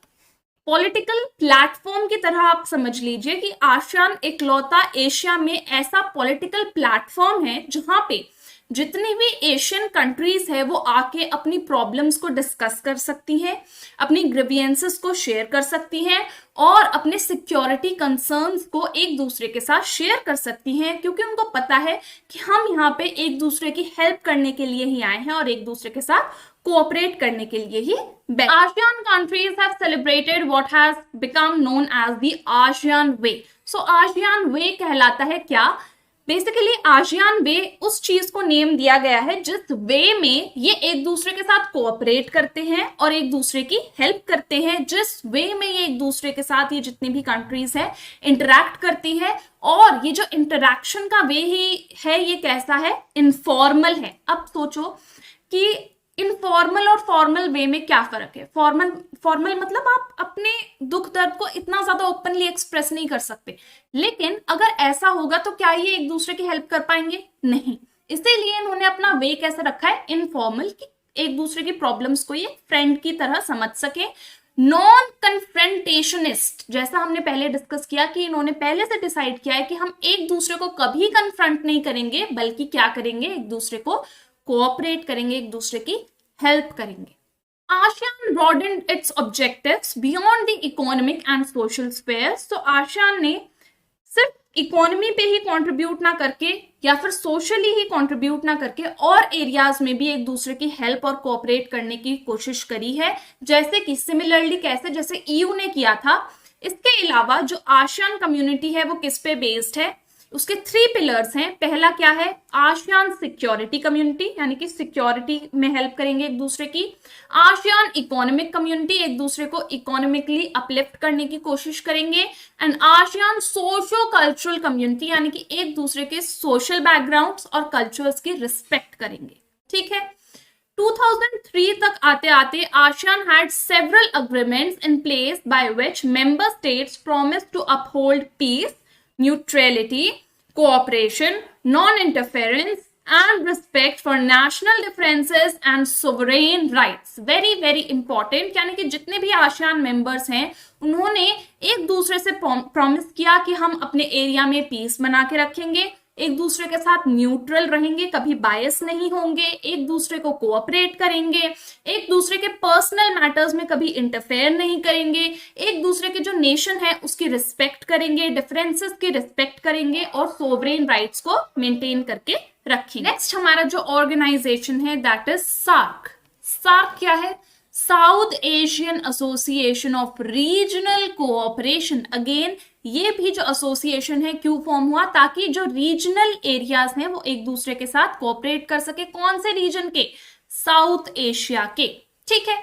पॉलिटिकल प्लेटफॉर्म की तरह आप समझ लीजिए कि आसियान इकलौता एशिया में ऐसा पॉलिटिकल प्लेटफॉर्म है जहां पे जितनी भी एशियन कंट्रीज है वो आके अपनी प्रॉब्लम्स को डिस्कस कर सकती हैं, अपनी ग्रीवियंसेस को शेयर कर सकती हैं और अपने सिक्योरिटी कंसर्न्स को एक दूसरे के साथ शेयर कर सकती हैं, क्योंकि उनको पता है कि हम यहाँ पे एक दूसरे की हेल्प करने के लिए ही आए हैं और एक दूसरे के साथ कोऑपरेट करने के लिए ही. ASEAN countries have celebrated what has become known as the ASEAN Way. So ASEAN Way कहलाता है क्या? बेसिकली आसियान वे उस चीज को नेम दिया गया है जिस वे में ये एक दूसरे के साथ कोऑपरेट करते हैं और एक दूसरे की हेल्प करते हैं, जिस वे में ये एक दूसरे के साथ ये जितनी भी कंट्रीज है इंटरैक्ट करती है. और ये जो इंटरैक्शन का वे ही है ये कैसा है? इनफॉर्मल है. अब सोचो कि इनफॉर्मल और फॉर्मल वे में क्या फर्क है. फॉर्मल मतलब आप अपने दुख दर्द को इतना ज्यादा ओपनली एक्सप्रेस नहीं कर सकते, लेकिन अगर ऐसा होगा तो क्या ये एक दूसरे की हेल्प कर पाएंगे? नहीं. इसीलिए इन्होंने अपना वे कैसे रखा है? इनफॉर्मल, कि एक दूसरे की प्रॉब्लम्स को ये फ्रेंड की तरह समझ सके. नॉन कन्फ्रंटेशनिस्ट, जैसा हमने पहले डिस्कस किया कि इन्होंने पहले से डिसाइड किया है कि हम एक दूसरे को कभी कन्फ्रंट नहीं करेंगे, बल्कि क्या करेंगे? एक दूसरे को कोऑपरेट करेंगे, एक दूसरे की हेल्प करेंगे. ASEAN broadened its objectives beyond the economic and social spheres. तो ASEAN ने सिर्फ इकोनॉमी पे ही कंट्रीब्यूट ना करके या फिर सोशली ही कंट्रीब्यूट ना करके और एरियाज में भी एक दूसरे की हेल्प और कोऑपरेट करने की कोशिश करी है. जैसे कि सिमिलरली कैसे? जैसे EU ने किया था. इसके अलावा जो आसियान कम्युनिटी है वो किस पे बेस्ड है? उसके 3 पिलर्स हैं. पहला क्या है? आसियान सिक्योरिटी कम्युनिटी, यानी कि सिक्योरिटी में हेल्प करेंगे एक दूसरे की. आसियान इकोनॉमिक कम्युनिटी, एक दूसरे को इकोनॉमिकली अपलिफ्ट करने की कोशिश करेंगे. And ASEAN socio cultural community, यानी कि एक दूसरे के सोशल बैकग्राउंड्स और कल्चर्स की रिस्पेक्ट करेंगे. ठीक है. 2003 तक आते आते ASEAN had several agreements in place by which member states promised to uphold peace, neutrality, cooperation, non-interference and respect for national differences and sovereign rights. Very very important. यानी कि जितने भी आसियान मेंबर्स हैं उन्होंने एक दूसरे से प्रॉमिस किया कि हम अपने एरिया में पीस बना के रखेंगे, एक दूसरे के साथ न्यूट्रल रहेंगे, कभी बायस नहीं होंगे, एक दूसरे को कोऑपरेट करेंगे, एक दूसरे के पर्सनल मैटर्स में कभी इंटरफेयर नहीं करेंगे, एक दूसरे के जो नेशन है उसकी रिस्पेक्ट करेंगे, डिफरेंसेस की रिस्पेक्ट करेंगे और सोवरेन राइट्स को मेंटेन करके रखेंगे. नेक्स्ट हमारा जो ऑर्गेनाइजेशन है दैट इज सार्क. सार्क क्या है? South Asian association of regional cooperation. Again ये भी जो एसोसिएशन है क्यों फॉर्म हुआ? ताकि जो रीजनल एरियाज हैं वो एक दूसरे के साथ कोऑपरेट कर सके. कौन से रीजन के? साउथ एशिया के. ठीक है.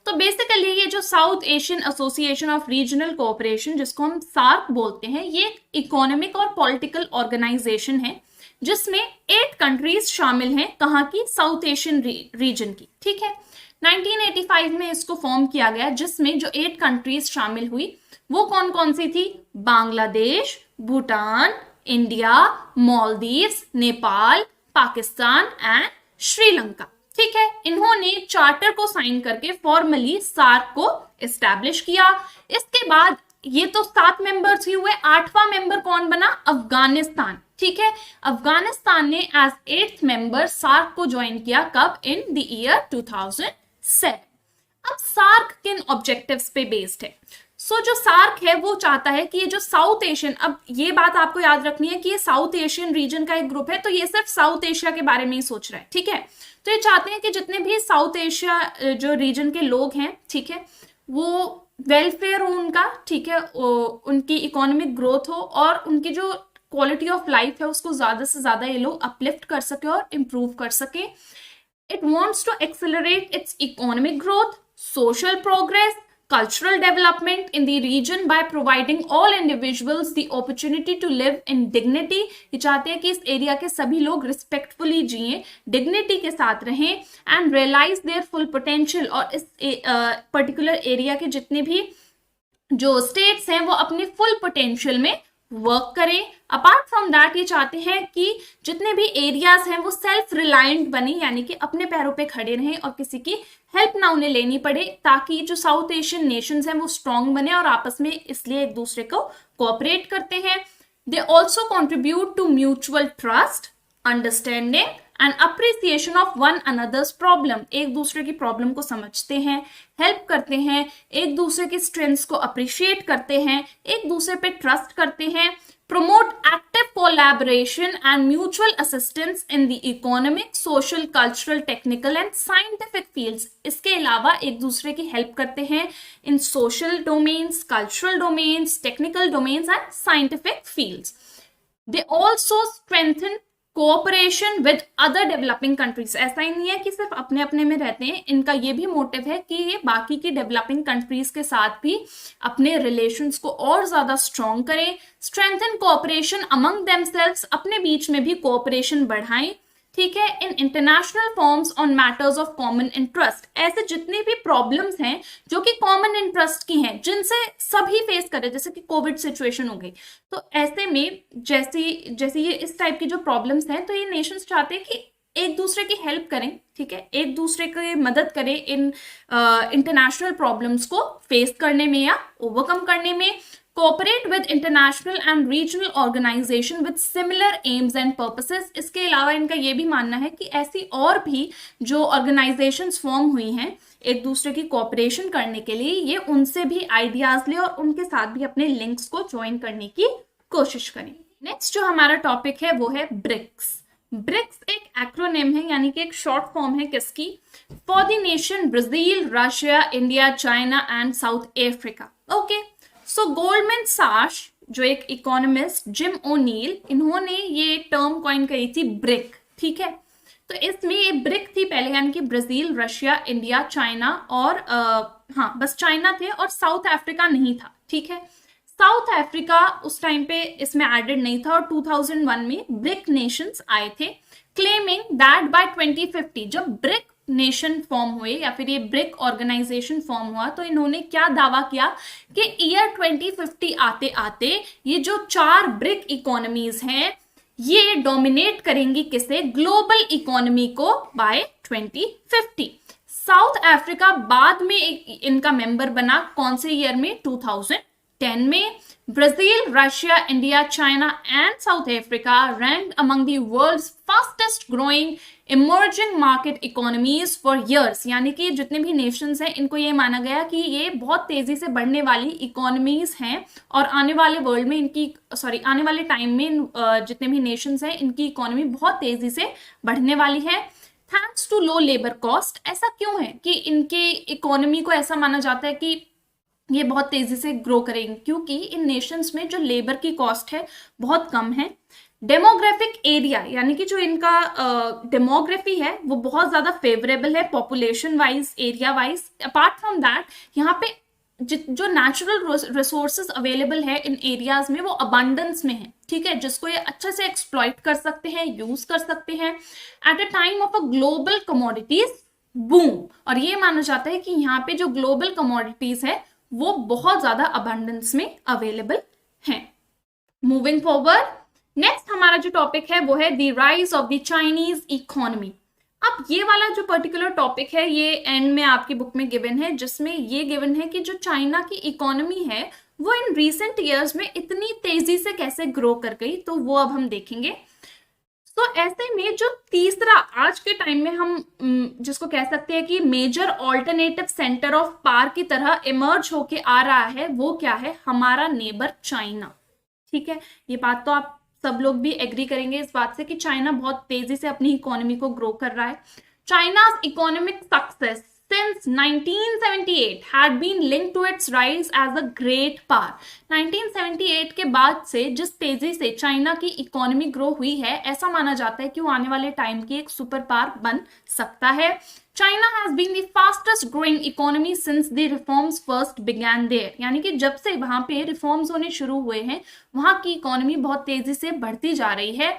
तो बेसिकली ये जो south Asian association of regional cooperation, जिसको हम सार्क बोलते हैं, ये इकोनॉमिक और पॉलिटिकल ऑर्गेनाइजेशन है जिसमें 8 कंट्रीज शामिल हैं. कहाँ की? साउथ एशियन रीजन की. ठीक है. 1985 में इसको फॉर्म किया गया, जिसमें जो 8 कंट्रीज शामिल हुई वो कौन कौन सी थी? Bangladesh, Bhutan, India, Maldives, Nepal, Pakistan and Sri Lanka. ठीक है. इन्होंने चार्टर को साइन करके फॉर्मली सार्क को एस्टैब्लिश किया. इसके बाद ये तो 7 मेंबर्स ही हुए. 8वां मेंबर कौन बना? अफगानिस्तान. ठीक है. अफगानिस्तान ने एज 8th मेंबर सार्क को ज्वाइन किया. कब? In the year 2007. अब सार्क किन ऑब्जेक्टिव्स पे बेस्ड है? जो सार्क है वो चाहता है कि ये जो साउथ एशियन, अब ये बात आपको याद रखनी है कि ये साउथ एशियन रीजन का एक ग्रुप है, तो ये सिर्फ साउथ एशिया के बारे में ही सोच रहा है. ठीक है. तो ये चाहते हैं कि जितने भी साउथ एशिया जो रीजन के लोग हैं, ठीक है, वो वेलफेयर हो उनका, ठीक है, उनकी इकोनॉमिक ग्रोथ हो और उनकी जो क्वालिटी ऑफ लाइफ है उसको ज्यादा से ज्यादा ये लोग अपलिफ्ट कर सके और इम्प्रूव कर सके. It wants to accelerate its economic growth, social progress, cultural development in the region by providing all individuals the opportunity to live in dignity. ये चाहते हैं कि इस एरिया के सभी लोग रिस्पेक्टफुली जिएं, डिग्निटी के साथ रहें and realise their full potential. और इस पर्टिकुलर एरिया के जितने भी जो स्टेट्स हैं वो अपनी फुल पोटेंशियल में वर्क करें। अपार्ट फ्रॉम दैट ये चाहते हैं कि जितने भी एरियाज हैं वो सेल्फ रिलायंट बने, यानी कि अपने पैरों पे खड़े रहें और किसी की हेल्प ना उन्हें लेनी पड़े, ताकि जो साउथ एशियन नेशंस हैं वो स्ट्रांग बने और आपस में इसलिए एक दूसरे को कोऑपरेट करते हैं। They also contribute to mutual trust, understanding and appreciation of one another's problem. एक दूसरे की प्रॉब्लम को समझते हैं, हेल्प करते हैं, एक दूसरे की स्ट्रेंथ्स को अप्रिशिएट करते हैं, एक दूसरे पे ट्रस्ट करते हैं। promote active collaboration and mutual assistance in the economic, social, cultural, technical and scientific fields। इसके अलावा एक दूसरे की हेल्प करते हैं इन social domains, cultural domains, technical domains and scientific fields। They also strengthen cooperation with other developing countries. ऐसा ही नहीं है कि सिर्फ अपने अपने में रहते हैं, इनका ये भी मोटिव है कि ये बाकी की डेवलपिंग कंट्रीज के साथ भी अपने रिलेशंस को और ज्यादा स्ट्रॉन्ग करें। स्ट्रेंथन कोऑपरेशन अमंग देमसेल्व्स, अपने बीच में भी कोऑपरेशन बढ़ाएं, ठीक है। In international forms on matters of common interest, ऐसे जितनी भी प्रॉब्लम्स हैं जो कि कॉमन इंटरेस्ट की हैं, जिनसे सभी फेस कर रहे हैं, जैसे कि कोविड सिचुएशन हो गई, तो ऐसे में जैसे ये इस टाइप की जो प्रॉब्लम्स हैं, तो ये नेशंस चाहते हैं कि एक दूसरे की हेल्प करें, ठीक है, एक दूसरे की मदद करें इन इंटरनेशनल प्रॉब्लम्स को फेस करने में या ओवरकम करने में। Cooperate with international and regional organization with similar aims and purposes। इसके अलावा इनका ये भी मानना है कि ऐसी और भी जो ऑर्गेनाइजेशंस फॉर्म हुई हैं एक दूसरे की कोऑपरेशन करने के लिए, ये उनसे भी आइडियाज ले और उनके साथ भी अपने लिंक्स को ज्वाइन करने की कोशिश करें। नेक्स्ट जो हमारा टॉपिक है वो है ब्रिक्स। ब्रिक्स एक एक्रोनिम है, यानी कि एक शॉर्ट फॉर्म है किसकी? For the nation Brazil, Russia, India, China and South Africa. Okay, so Goldman सैक्स, जो एक इकोनॉमिस्ट, जिम ओनील, इन्होंने ये टर्म कॉइन करी थी ब्रिक, ठीक है। तो इसमें ये ब्रिक थी पहले, यानी कि ब्राजील, रशिया, इंडिया, चाइना और हाँ बस चाइना थे और साउथ अफ्रीका नहीं था, ठीक है। साउथ अफ्रीका उस टाइम पे इसमें एडेड नहीं था और 2001 में ब्रिक नेशंस आए थे, क्लेमिंग दैट बाय 2050 जब ब्रिक नेशन फॉर्म हुए या फिर ये ब्रिक ऑर्गेनाइजेशन फॉर्म हुआ, तो इन्होंने क्या दावा किया कि ईयर 2050 आते आते ये जो 4 ब्रिक इकोनॉमीज हैं ये डोमिनेट करेंगी किसे? ग्लोबल इकोनॉमी को बाय 2050। साउथ अफ्रीका बाद में इनका मेंबर बना, कौन से ईयर में? 2010 में। Brazil, Russia, India, China and South Africa ranked among the world's fastest growing emerging market economies for years। यानी कि जितने भी नेशंस हैं इनको ये माना गया कि ये बहुत तेजी से बढ़ने वाली इकोनॉमीज हैं और आने वाले वर्ल्ड में आने वाले टाइम में जितने भी नेशंस हैं इनकी इकोनॉमी बहुत तेजी से बढ़ने वाली है। Thanks to low labour cost. ऐसा क्यों है कि इनके इकोनॉमी को ऐसा माना जाता है कि ये बहुत तेजी से ग्रो करेंगे? क्योंकि इन नेशंस में जो लेबर की कॉस्ट है बहुत कम है। डेमोग्राफिक एरिया, यानी कि जो इनका डेमोग्राफी है वो बहुत ज्यादा फेवरेबल है population wise, area wise. Apart from that यहाँ पे जो नेचुरल रिसोर्सेज अवेलेबल है इन एरियाज में वो अबंडेंस में है, ठीक है, जिसको ये अच्छे से एक्सप्लॉइट कर सकते हैं, यूज कर सकते हैं at a time of a global commodities boom. और ये माना जाता है कि यहाँ पे जो ग्लोबल कमोडिटीज है वो बहुत ज्यादा अबंडेंस में अवेलेबल हैं। मूविंग फॉरवर्ड, नेक्स्ट हमारा जो टॉपिक है वो है the rise of the Chinese economy. अब ये वाला जो पर्टिकुलर टॉपिक है ये एंड में आपकी बुक में गिवन है, जिसमें ये गिवन है कि जो चाइना की इकोनॉमी है वो इन रिसेंट ईयर्स में इतनी तेजी से कैसे ग्रो कर गई, तो वो अब हम देखेंगे। तो ऐसे में जो तीसरा आज के टाइम में हम जिसको कह सकते हैं कि major alternative centre of power की तरह इमर्ज होके आ रहा है, वो क्या है? हमारा नेबर चाइना, ठीक है। ये बात तो आप सब लोग भी एग्री करेंगे इस बात से कि चाइना बहुत तेजी से अपनी इकोनॉमी को ग्रो कर रहा है। चाइना's economic success since 1978 had been linked to its rise as a great power। 1978 के बाद से जिस तेजी से चाइना की इकोनॉमी ग्रो हुई है, ऐसा माना जाता है कि वो आने वाले टाइम की एक सुपर पावर बन सकता है। China has been the fastest growing economy since the reforms first began there। यानी कि जब से वहां पे रिफॉर्म्स होने शुरू हुए हैं वहां की इकोनॉमी बहुत तेजी से बढ़ती जा रही है।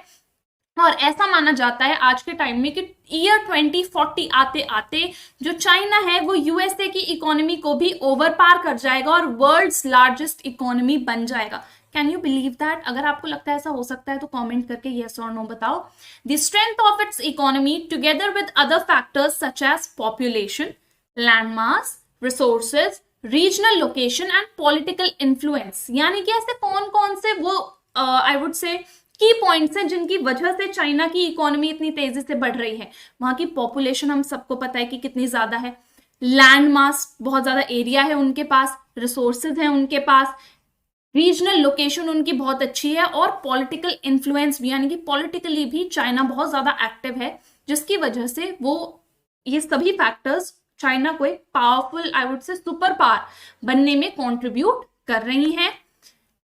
और ऐसा माना जाता है आज के टाइम में कि ईयर 2040 आते आते जो चाइना है वो यूएसए की इकोनॉमी को भी ओवर पार कर जाएगा और वर्ल्ड्स लार्जेस्ट इकोनॉमी बन जाएगा। Can you believe that? अगर आपको लगता है ऐसा हो सकता है तो कमेंट करके यस और नो बताओ। The strength of its economy together with other factors such as population, land mass, resources, regional location and political influence, यानी कि ऐसे कौन कौन से वो आई वुड से की पॉइंट्स हैं जिनकी वजह से चाइना की इकोनॉमी इतनी तेजी से बढ़ रही है। वहां की पॉपुलेशन हम सबको पता है कि कितनी ज्यादा है, लैंड मास बहुत ज्यादा एरिया है उनके पास, रिसोर्सेज है उनके पास, रीजनल लोकेशन उनकी बहुत अच्छी है और पॉलिटिकल इन्फ्लुएंस भी, यानी कि पॉलिटिकली भी चाइना बहुत ज्यादा एक्टिव है, जिसकी वजह से वो ये सभी फैक्टर्स चाइना को एक powerful I would say super power बनने में कंट्रीब्यूट कर रही हैं।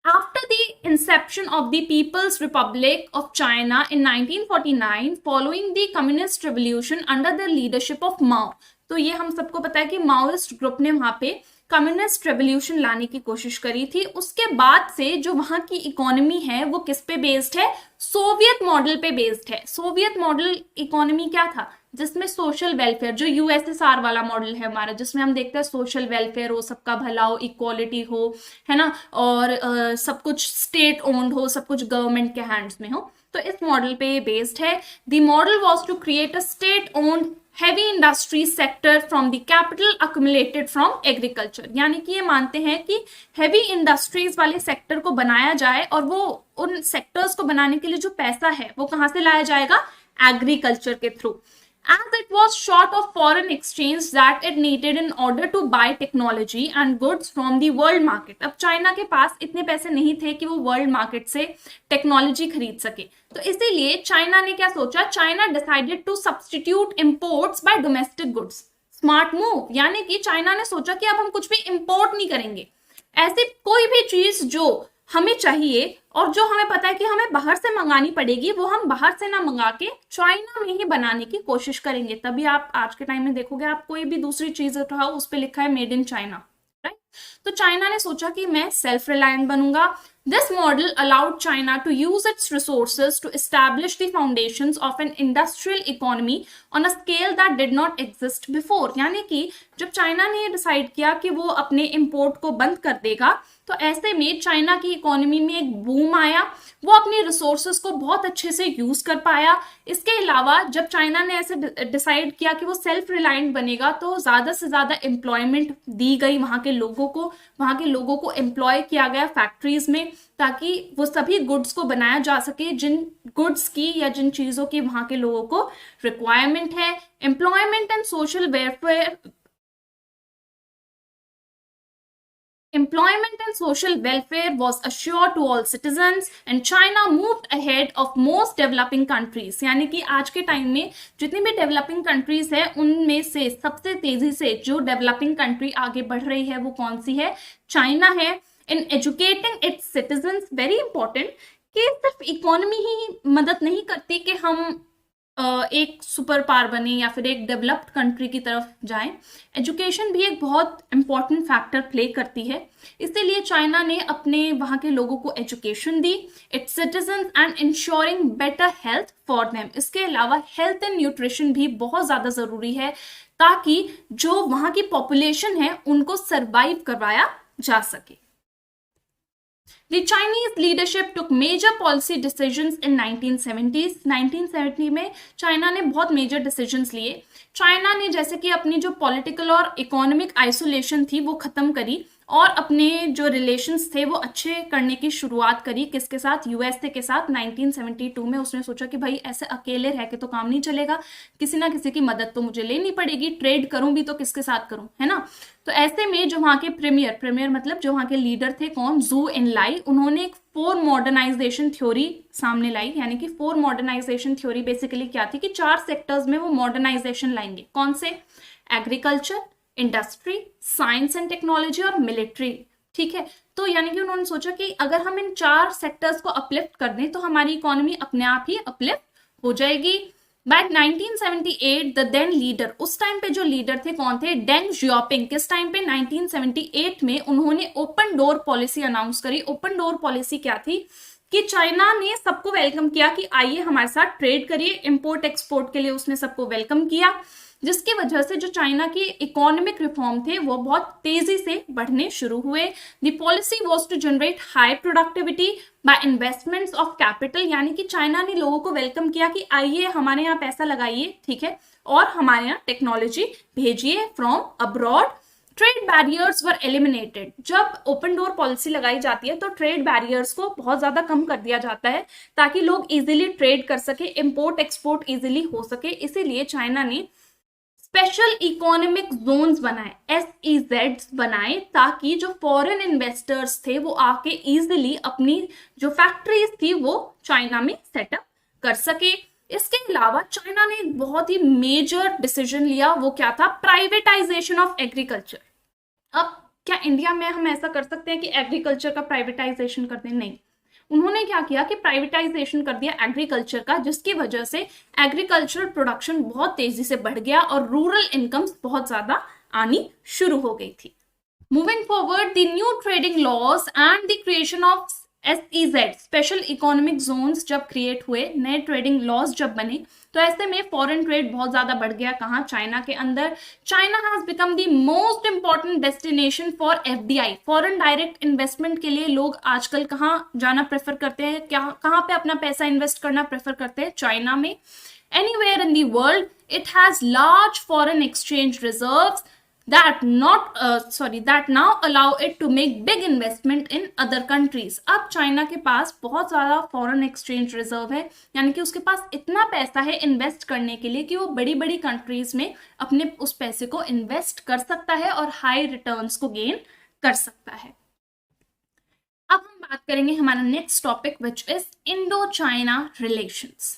After the inception of the People's Republic of China in 1949, following the Communist Revolution under the leadership of Mao, तो ये हम सबको पता है कि माओइस्ट ग्रुप ने वहां पे कम्युनिस्ट रेवोल्यूशन लाने की कोशिश करी थी। उसके बाद से जो वहां की इकोनॉमी है वो किस पे बेस्ड है? सोवियत मॉडल पे बेस्ड है। सोवियत मॉडल इकोनॉमी क्या था? जिसमें सोशल वेलफेयर, जो यूएसएसआर वाला मॉडल है हमारा, जिसमें हम देखते हैं सोशल वेलफेयर हो, सबका भला हो, इक्वालिटी हो, है ना, और सब कुछ स्टेट ओन्ड हो, सब कुछ गवर्नमेंट के हैंड्स में हो, तो इस मॉडल पे बेस्ड है। The model was to create a state owned heavy industry sector from the capital accumulated from agriculture, यानी कि ये मानते हैं कि हैवी इंडस्ट्रीज वाले सेक्टर को बनाया जाए और वो उन सेक्टर्स को बनाने के लिए जो पैसा है वो कहां से लाया जाएगा? एग्रीकल्चर के through. As it was short of foreign exchange that it needed in order to buy technology and goods from the world market. अब चाइना के पास इतने पैसे नहीं थे कि वो वर्ल्ड मार्केट से टेक्नोलॉजी खरीद सके, तो इसीलिए चाइना ने क्या सोचा? China decided to substitute imports by domestic goods. Smart move, यानी कि चाइना ने सोचा कि अब हम कुछ भी इंपोर्ट नहीं करेंगे, ऐसी कोई भी चीज जो हमें चाहिए और जो हमें पता है कि हमें बाहर से मंगानी पड़ेगी, वो हम बाहर से ना मंगा के चाइना में ही बनाने की कोशिश करेंगे। तभी आप आज के टाइम में देखोगे, आप कोई भी दूसरी चीज उठाओ उस पर लिखा है मेड इन चाइना, राइट? तो चाइना ने सोचा कि मैं सेल्फ रिलायंट बनूंगा। This model allowed China to use its resources to establish the foundations of an industrial economy on a scale that did not exist before. यानी कि जब China ने डिसाइड किया कि वो अपने इंपोर्ट को बंद कर देगा, तो ऐसे में चाइना की इकोनॉमी में एक बूम आया, वो अपनी रिसोर्सेज को बहुत अच्छे से यूज कर पाया। इसके अलावा जब चाइना ने ऐसे डिसाइड किया कि वो सेल्फ रिलायंट बनेगा, तो ज्यादा से ज्यादा एम्प्लॉयमेंट दी गई वहां के लोगों को एम्प्लॉय किया गया फैक्ट्रीज में, ताकि वो सभी गुड्स को बनाया जा सके जिन गुड्स की या जिन चीजों की वहां के लोगों को रिक्वायरमेंट है। Employment and social welfare Employment and social welfare was assured to all citizens and China moved ahead of most developing countries. यानी कि आज के टाइम में जितनी भी डेवलपिंग कंट्रीज है उनमें से सबसे तेजी से जो डेवलपिंग कंट्री आगे बढ़ रही है वो कौन सी है? चाइना है। In educating its citizens, very important, कि सिर्फ इकोनॉमी ही मदद नहीं करती कि हम एक सुपर पावर बने या फिर एक डेवलप्ड कंट्री की तरफ जाएं, एजुकेशन भी एक बहुत इंपॉर्टेंट फैक्टर प्ले करती है। इसीलिए चाइना ने अपने वहां के लोगों को education the, it's citizens, and ensuring better health for them. इसके अलावा हेल्थ एंड न्यूट्रिशन भी बहुत ज्यादा जरूरी है, ताकि जो वहां की पॉपुलेशन है उनको सर्वाइव करवाया जा सके। The Chinese leadership took major policy decisions in 1970s. 1970 में चाइना ने बहुत मेजर डिसीजंस लिए। चाइना ने जैसे कि अपनी जो पॉलिटिकल और इकोनॉमिक आइसोलेशन थी वो खत्म करी और अपने जो रिलेशंस थे वो अच्छे करने की शुरुआत करी। किसके साथ? यूएसए के साथ। 1972 में उसने सोचा कि भाई ऐसे अकेले रह के तो काम नहीं चलेगा, किसी ना किसी की मदद तो मुझे लेनी पड़ेगी, ट्रेड करूं भी तो किसके साथ करूं, है ना? तो ऐसे में जो वहां के प्रीमियर मतलब जो वहां के लीडर थे, कौन? जू एनलाई, उन्होंने एक 4 मॉडर्नाइजेशन थ्योरी सामने लाई। यानी कि 4 मॉडर्नाइजेशन थ्योरी बेसिकली क्या थी कि 4 सेक्टर्स में वो मॉडर्नाइजेशन लाएंगे। कौन से? Agriculture, industry, science and technology और मिलिट्री। ठीक है, तो यानी कि उन्होंने सोचा कि अगर हम इन 4 सेक्टर्स को अपलिफ्ट कर दें तो हमारी इकोनॉमी अपने आप ही अपलिफ्ट हो जाएगी। बाय 1978 द देन लीडर, उस टाइम पे जो लीडर थे कौन थे? डेंग जियाओपिंग। किस टाइम पे? 1978 में उन्होंने ओपन डोर पॉलिसी अनाउंस करी। ओपन डोर पॉलिसी क्या थी कि चाइना ने सबको वेलकम किया कि आइए हमारे साथ ट्रेड करिए, इंपोर्ट एक्सपोर्ट के लिए उसने सबको वेलकम किया, जिसकी वजह से जो चाइना की इकोनॉमिक रिफॉर्म थे वो बहुत तेजी से बढ़ने शुरू हुए। The policy was to generate high productivity by investments of capital, यानी कि चाइना ने लोगों को वेलकम किया कि आइए हमारे यहाँ पैसा लगाइए, ठीक है, और हमारे यहाँ टेक्नोलॉजी भेजिए from abroad. Trade barriers were eliminated, जब ओपन डोर पॉलिसी लगाई जाती है तो ट्रेड बैरियर्स को बहुत ज्यादा कम कर दिया जाता है ताकि लोग इजीली ट्रेड कर सके, इंपोर्ट एक्सपोर्ट इजीली हो सके। इसीलिए चाइना ने स्पेशल इकोनॉमिक जोन्स बनाए, SEZs बनाए, ताकि जो फॉरेन इन्वेस्टर्स थे वो आके इजीली अपनी जो फैक्ट्रीज थी वो चाइना में सेटअप कर सके। इसके अलावा चाइना ने एक बहुत ही मेजर डिसीजन लिया, वो क्या था? Privatisation of agriculture. अब क्या इंडिया में हम ऐसा कर सकते हैं कि एग्रीकल्चर का प्राइवेटाइजेशन कर दें? नहीं, उन्होंने क्या किया कि प्राइवेटाइजेशन कर दिया एग्रीकल्चर का, जिसकी वजह से एग्रीकल्चरल प्रोडक्शन बहुत तेजी से बढ़ गया और रूरल इनकम्स बहुत ज्यादा आनी शुरू हो गई थी। Moving forward, the new trading laws and the creation of SEZ special economic zones जब क्रिएट हुए, नए ट्रेडिंग लॉज जब बने, तो ऐसे में फॉरेन ट्रेड बहुत ज्यादा बढ़ गया। कहाँ? चाइना के अंदर। China has become the most important destination for FDI, foreign direct investment के लिए लोग आजकल कहाँ जाना प्रेफर करते हैं, क्या कहाँ पे अपना पैसा इन्वेस्ट करना प्रेफर करते हैं? चाइना में। Anywhere in the world, it has large foreign exchange reserves that now allow it to make big investment in other countries. अब चाइना के पास बहुत ज्यादा फॉरेन एक्सचेंज रिजर्व है, यानी कि उसके पास इतना पैसा है इन्वेस्ट करने के लिए कि वो बड़ी बड़ी कंट्रीज में अपने उस पैसे को इन्वेस्ट कर सकता है और हाई रिटर्न्स को गेन कर सकता है। अब हम बात करेंगे हमारा next topic which is Indo China relations.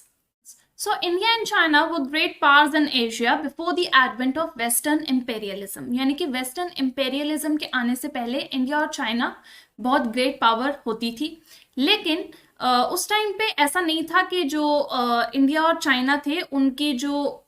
So India and China were great powers in Asia before the advent of Western imperialism, यानी कि वेस्टर्न इंपेरियलिज्म के आने से पहले इंडिया और चाइना बहुत ग्रेट पावर होती थी। लेकिन उस टाइम पे ऐसा नहीं था कि जो इंडिया और चाइना थे उनके जो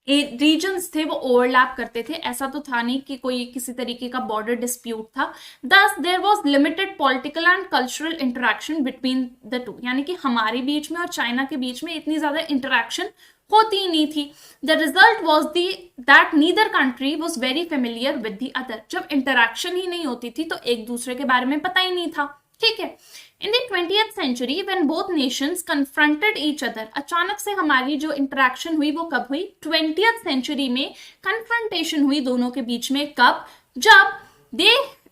रीजन्स थे वो ओवरलैप करते थे, ऐसा तो था नहीं कि कोई किसी तरीके का बॉर्डर डिस्प्यूट था। Thus there was limited political and cultural interaction between the two, यानी कि हमारे बीच में और चाइना के बीच में इतनी ज्यादा इंटरेक्शन होती ही नहीं थी। The result was that neither country was very familiar with the other, जब इंटरेक्शन ही नहीं होती थी तो एक दूसरे के बारे में पता ही नहीं था, ठीक है। In the 20th century when both nations confronted each other, अचानक से हमारी जो इंटरेक्शन हुई वो कब हुई? 20th century में कन्फ्रंटेशन हुई दोनों के बीच में। कब? जब दे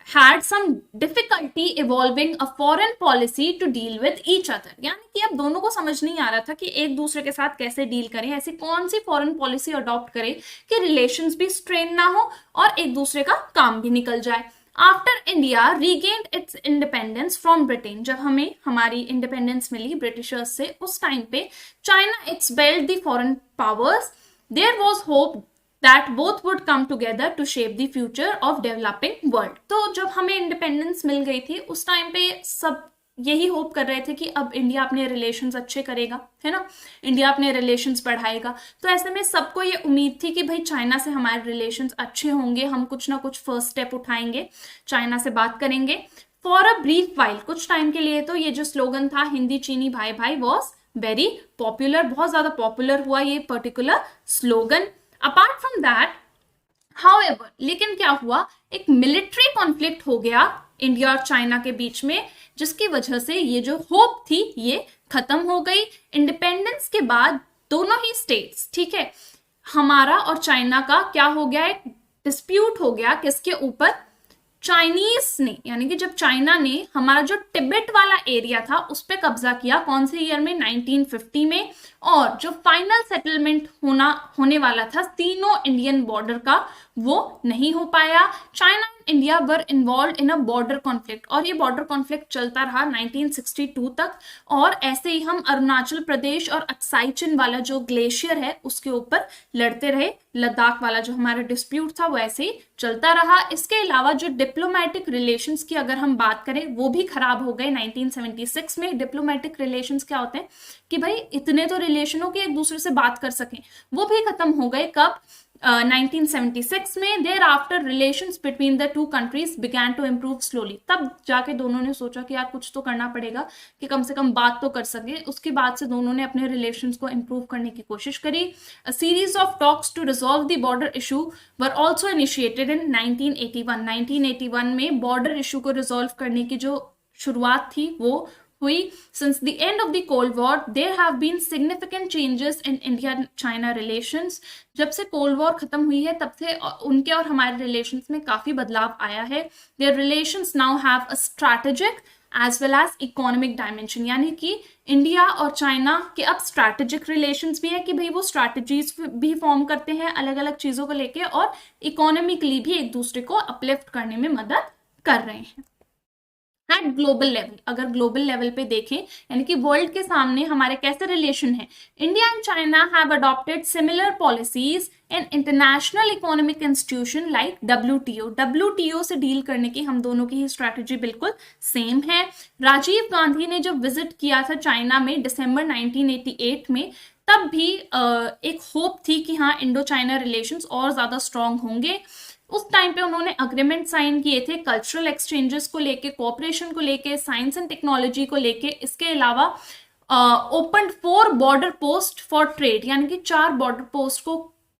had some difficulty evolving a foreign policy to deal with each other, यानी कि अब दोनों को समझ नहीं आ रहा था कि एक दूसरे के साथ कैसे डील करें, ऐसी कौन सी फॉरेन पॉलिसी अडॉप्ट करें कि रिलेशंस भी स्ट्रेन ना हो और एक दूसरे का काम भी निकल जाए। After India regained it's independence from Britain, जब हमें हमारी इंडिपेंडेंस मिली ब्रिटिशर्स से, उस टाइम पे China expelled the foreign powers. There was hope that both would come together to shape the future of developing world. तो जब हमें इंडिपेंडेंस मिल गई थी उस टाइम पे सब यही होप कर रहे थे कि अब इंडिया अपने रिलेशंस अच्छे करेगा, है ना, इंडिया अपने रिलेशंस बढ़ाएगा। तो ऐसे में सबको ये उम्मीद थी कि भाई चाइना से हमारे रिलेशंस अच्छे होंगे, हम कुछ ना कुछ फर्स्ट स्टेप उठाएंगे, चाइना से बात करेंगे। फॉर अ ब्रीफ वाइल, कुछ टाइम के लिए तो ये जो स्लोगन था हिंदी चीनी भाई भाई वॉज वेरी पॉपुलर, बहुत ज्यादा पॉपुलर हुआ ये particular slogan. Apart from that however, लेकिन क्या हुआ, एक मिलिट्री कॉन्फ्लिक्ट हो गया इंडिया और चाइना के बीच में, जिसकी वजह से ये जो होप थी ये खत्म हो गई। इंडिपेंडेंस के बाद दोनों ही स्टेट्स, ठीक है, हमारा और चाइना का क्या हो गया, एक डिस्प्यूट हो गया। किसके ऊपर? चाइनीज ने, यानी कि जब चाइना ने हमारा जो तिब्बत वाला एरिया था उस पर कब्जा किया, कौन से ईयर में? 1950 में। और जो फाइनल सेटलमेंट होने वाला था तीनों इंडियन बॉर्डर का, वो नहीं हो पाया। China and India were involve in a border conflict, और ये बॉर्डर कॉन्फ्लिक्ट चलता रहा 1962 तक। और ऐसे ही हम अरुणाचल प्रदेश और अक्साई चिन वाला जो ग्लेशियर है उसके ऊपर लड़ते रहे, लद्दाख वाला जो हमारा डिस्प्यूट था वो ऐसे ही चलता रहा। इसके अलावा जो डिप्लोमेटिक रिलेशंस की अगर हम बात करें वो भी खराब हो गए 1976 में। डिप्लोमेटिक रिलेशंस क्या होते हैं कि भाई इतने तो रिलेशन हो कि एक दूसरे से बात कर सकें, वो भी खत्म हो गए। कब? 1976 में। Thereafter relations between the two countries began to improve slowly. तब जाके दोनों ने सोचा कि यार कुछ तो करना पड़ेगा कि कम से कम बात तो कर सके। उसके बाद से दोनों ने अपने रिलेशंस को इम्प्रूव करने की कोशिश करी। A series of talks to resolve the border issue were also initiated in 1981। 1981 में बॉर्डर इशू को रिजॉल्व करने की जो शुरुआत थी वो हुई। Since the end of the Cold War, there have been significant changes in India-China relations. जब से कोल्ड वॉर खत्म हुई है तब से उनके और हमारे रिलेशंस में काफी बदलाव आया है। Their relations now have a strategic as well as economic dimension, यानी कि इंडिया और चाइना के अब स्ट्रैटेजिक रिलेशंस भी है कि भाई वो स्ट्रैटेजीज भी फॉर्म करते हैं अलग अलग चीजों को लेके, और इकोनॉमिकली भी एक दूसरे को अपलिफ्ट करने में मदद कर रहे हैं। एट ग्लोबल लेवल, अगर ग्लोबल लेवल पे देखें यानी कि वर्ल्ड के सामने हमारे कैसे रिलेशन है, India and China have adopted similar policies in international economic institution like WTO. WTO से डील करने की हम दोनों की ही स्ट्रैटेजी बिल्कुल सेम है। राजीव गांधी ने जब विजिट किया था चाइना में दिसंबर 1988 में, तब भी एक होप थी कि हाँ इंडो चाइना रिलेशंस और ज्यादा स्ट्रांग होंगे। उस टाइम पे उन्होंने अग्रीमेंट साइन किए थे कल्चरल एक्सचेंजेस को लेके, कोऑपरेशन को लेके, साइंस एंड टेक्नोलॉजी को लेके। इसके अलावा open 4 border post for trade, यानी कि 4 बॉर्डर पोस्ट को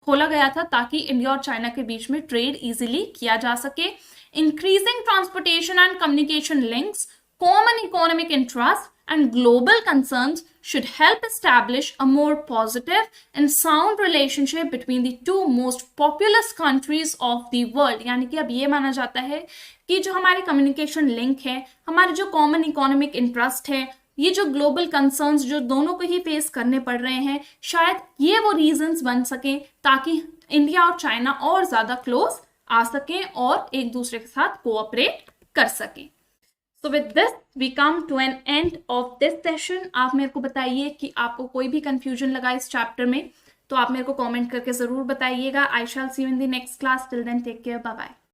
खोला गया था ताकि इंडिया और चाइना के बीच में ट्रेड इजीली किया जा सके। Increasing transportation and communication links, common economic interest and global concerns should help establish a more positive and sound relationship between the two most populous countries of the world। यानी कि अब ये माना जाता है कि जो हमारे कम्युनिकेशन लिंक है, हमारे जो कॉमन इकोनॉमिक इंटरेस्ट है, ये जो ग्लोबल कंसर्न्स जो दोनों को ही फेस करने पड़ रहे हैं, शायद ये वो रीजंस बन सके ताकि इंडिया और चाइना और ज्यादा क्लोज आ सकें और एक दूसरे के साथ कोऑपरेट कर सकें। So with this we come to an end of this session। आप मेरे को बताइए कि आपको कोई भी कंफ्यूजन लगा इस चैप्टर में तो आप मेरे को कमेंट करके जरूर बताइएगा। I shall see you in the next class. Till then, take care. Bye bye.